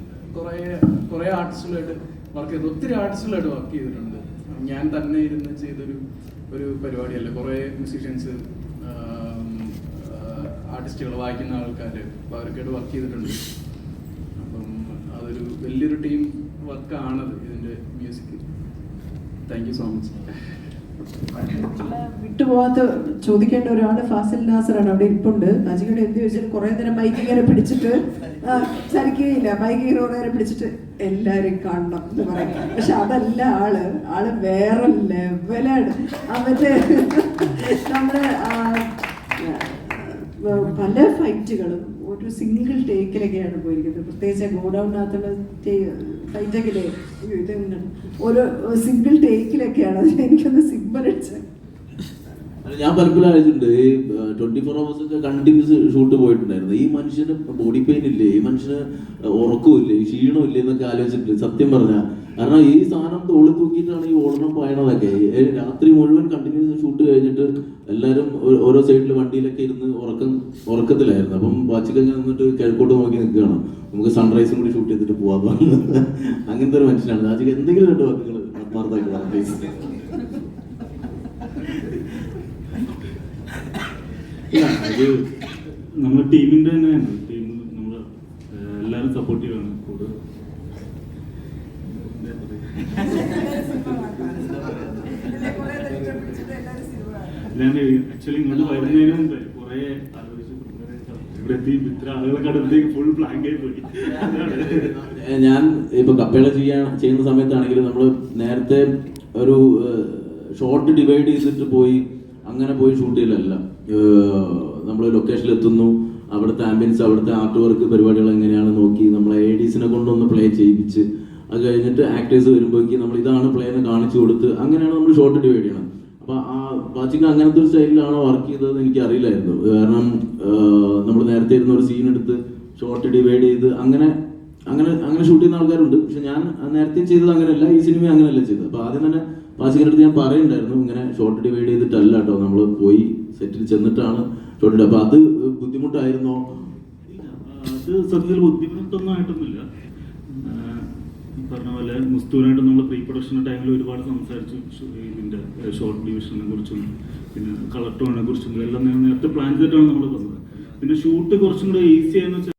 കുറേ ആർട്ടിസ്റ്റുകളായിട്ട് വർക്ക് ചെയ്തു, ഒത്തിരി ആർട്ടിസ്റ്റുകളായിട്ട് വർക്ക് ചെയ്തിട്ടുണ്ട്. ഞാൻ തന്നെ ഇരുന്ന് ചെയ്തൊരു പരിപാടിയല്ല. കുറേ മ്യൂസീഷ്യൻസ്, ആർട്ടിസ്റ്റുകൾ, വായിക്കുന്ന ആൾക്കാർ, അപ്പോൾ അവർക്കായിട്ട് വർക്ക് ചെയ്തിട്ടുണ്ട്. അപ്പം അതൊരു വലിയൊരു ടീം വർക്കാണത് ഇതിൻ്റെ music. Thank you so much. വിട്ടുപോകാത്ത ചോദിക്കേണ്ട ഒരാള് ഫാസിൽ നാസറാണ്, അവിടെ ഇരിപ്പുണ്ട്. അജിയുടെ എന്ത് ചോദിച്ചാൽ കുറെ നേരം മൈക്ക് ഇങ്ങനെ പിടിച്ചിട്ട് ചലിക്കുകയില്ല, മൈക്ക് ഇങ്ങനെ കുറെ നേരം പിടിച്ചിട്ട് എല്ലാരും കാണണം എന്ന് പറയും. പക്ഷെ അതല്ല ആള് വേറെ ലെവലാണ്. മറ്റേ നമ്മുടെ പല ഫൈറ്റുകളും ഒരു സിംഗിൾ ടേക്കിലൊക്കെയാണ് പോയിരിക്കുന്നത്. പ്രത്യേകിച്ച് ഗോഡൌണിനകത്തുള്ള ഫൈറ്റൊക്കെ ഇത് ഓരോ സിംഗിൾ ടേക്കിലൊക്കെയാണ്. അതിൽ എനിക്കൊന്ന് സിമ്പറടിച്ച് ഞാൻ പലപ്പോഴും ആലോചിച്ചിട്ടുണ്ട്, ഈ 24 hours ഒക്കെ കണ്ടിന്യൂസ് ഷൂട്ട് പോയിട്ടുണ്ടായിരുന്നു. ഈ മനുഷ്യന് ബോഡി പെയിൻ ഇല്ലേ, ഈ മനുഷ്യന് ഉറക്കമില്ലേ, ക്ഷീണമില്ലേ എന്നൊക്കെ ആലോചിച്ചിട്ടുണ്ട് സത്യം പറഞ്ഞാൽ. കാരണം ഈ സാധനം തോളി തൂക്കിയിട്ടാണ് ഈ ഓടണം പായണതൊക്കെ. രാത്രി മുഴുവൻ കണ്ടിന്യൂസ് ഷൂട്ട് കഴിഞ്ഞിട്ട് എല്ലാവരും ഓരോ സൈഡിൽ വണ്ടിയിലൊക്കെ ഇരുന്ന് ഉറക്കത്തിലായിരുന്നു. അപ്പം വാച്ചിക്കങ്ങ് നിന്നിട്ട് കിഴക്കോട്ട് നോക്കി നിൽക്കുകയാണ്, നമുക്ക് സൺറൈസും കൂടി ഷൂട്ട് ചെയ്തിട്ട് പോവാൻ. അങ്ങനത്തെ ഒരു മനുഷ്യനാണ് വാച്ചിക്ക്. എന്തെങ്കിലും 2 വാക്കുകൾ ആത്മാർത്ഥമായിട്ട് പറഞ്ഞു. അത് നമ്മുടെ ടീമിന്റെ തന്നെയാണ്. ടീം നമ്മൾ എല്ലാവരും സപ്പോർട്ടീവാണ്. കൂടുതൽ ഞാൻ ആക്ച്വലി ഇങ്ങോട്ട് വരുന്നതിന് മുമ്പേ കുറെ ആലോചിച്ചു, ഇവിടെ എത്തി ഇത്ര ആളുകളെ കടത്തേക്ക് ഫുൾ ബ്ലാങ്ക് ആയി പോയി. ഞാൻ ഇപ്പൊ കപ്പേള ചെയ്യുന്ന സമയത്താണെങ്കിലും നമ്മൾ നേരത്തെ ഒരു ഷോർട്ട് ഡിവൈഡ് ചെയ്തിട്ട് അങ്ങനെ പോയി ഷൂട്ട് ചെയ്യലല്ല. നമ്മൾ ലൊക്കേഷനിൽ എത്തുന്നു, അവിടുത്തെ ആംബിയൻസ്, അവിടുത്തെ ആർട്ട് വർക്ക് പരിപാടികൾ എങ്ങനെയാണ് നോക്കി നമ്മളെ ADസിനെ കൊണ്ടൊന്ന് പ്ലേ ചെയ്യിപ്പിച്ച്, അത് കഴിഞ്ഞിട്ട് ആക്ടേഴ്സ് വരുമ്പോഴേക്ക് നമ്മൾ ഇതാണ് പ്ലേ എന്ന് കാണിച്ചു കൊടുത്ത്, അങ്ങനെയാണ് നമ്മൾ ഷോർട്ട് ഡിവൈഡ് ചെയ്യണം. അപ്പൊ ആ വാച്ചിക്ക് അങ്ങനത്തെ ഒരു സ്റ്റൈലിലാണോ വർക്ക് ചെയ്തതെന്ന് എനിക്ക് അറിയില്ലായിരുന്നു. കാരണം നമ്മൾ നേരത്തെ ഇരുന്ന ഒരു സീൻ എടുത്ത് ഷോർട്ട് ഡിവൈഡ് ചെയ്ത് അങ്ങനെ ഷൂട്ട് ചെയ്യുന്ന ആൾക്കാരുണ്ട്. പക്ഷെ ഞാൻ നേരത്തെ ചെയ്തത് അങ്ങനെയല്ല, ഈ സിനിമ അങ്ങനെയല്ല ചെയ്തത്. അപ്പൊ ആദ്യം തന്നെ വാച്ചിക്കിന്റെ അടുത്ത് ഞാൻ പറയുന്നുണ്ടായിരുന്നു, ഇങ്ങനെ ഷോർട്ട് ഡിവൈഡ് ചെയ്തിട്ടല്ല കേട്ടോ, നമ്മൾ പോയി സെറ്റിൽ ചെന്നിട്ടാണ് ഷോർട്ട് ഇടുക. അപ്പൊ അത് ബുദ്ധിമുട്ടായിരുന്നോ? അത് സത്യത്തിൽ ബുദ്ധിമുട്ടൊന്നും ആയിട്ടൊന്നുമില്ല. പറഞ്ഞ പോലെ മുസ്തൂനായിട്ട് നമ്മൾ പ്രീ പ്രൊഡക്ഷൻ ടൈമിൽ ഒരുപാട് സംസാരിച്ചു. ഇതിന്റെ ഷോർട്ട് ഡിവിഷനെ കുറിച്ചും പിന്നെ കളർ ടോണിനെ കുറിച്ചും എല്ലാം നേരത്തെ പ്ലാൻ ചെയ്തിട്ടാണ് നമ്മൾ പറഞ്ഞത്. പിന്നെ ഷൂട്ട് കുറച്ചും കൂടെ ഈസി ആയെന്ന് വെച്ചാൽ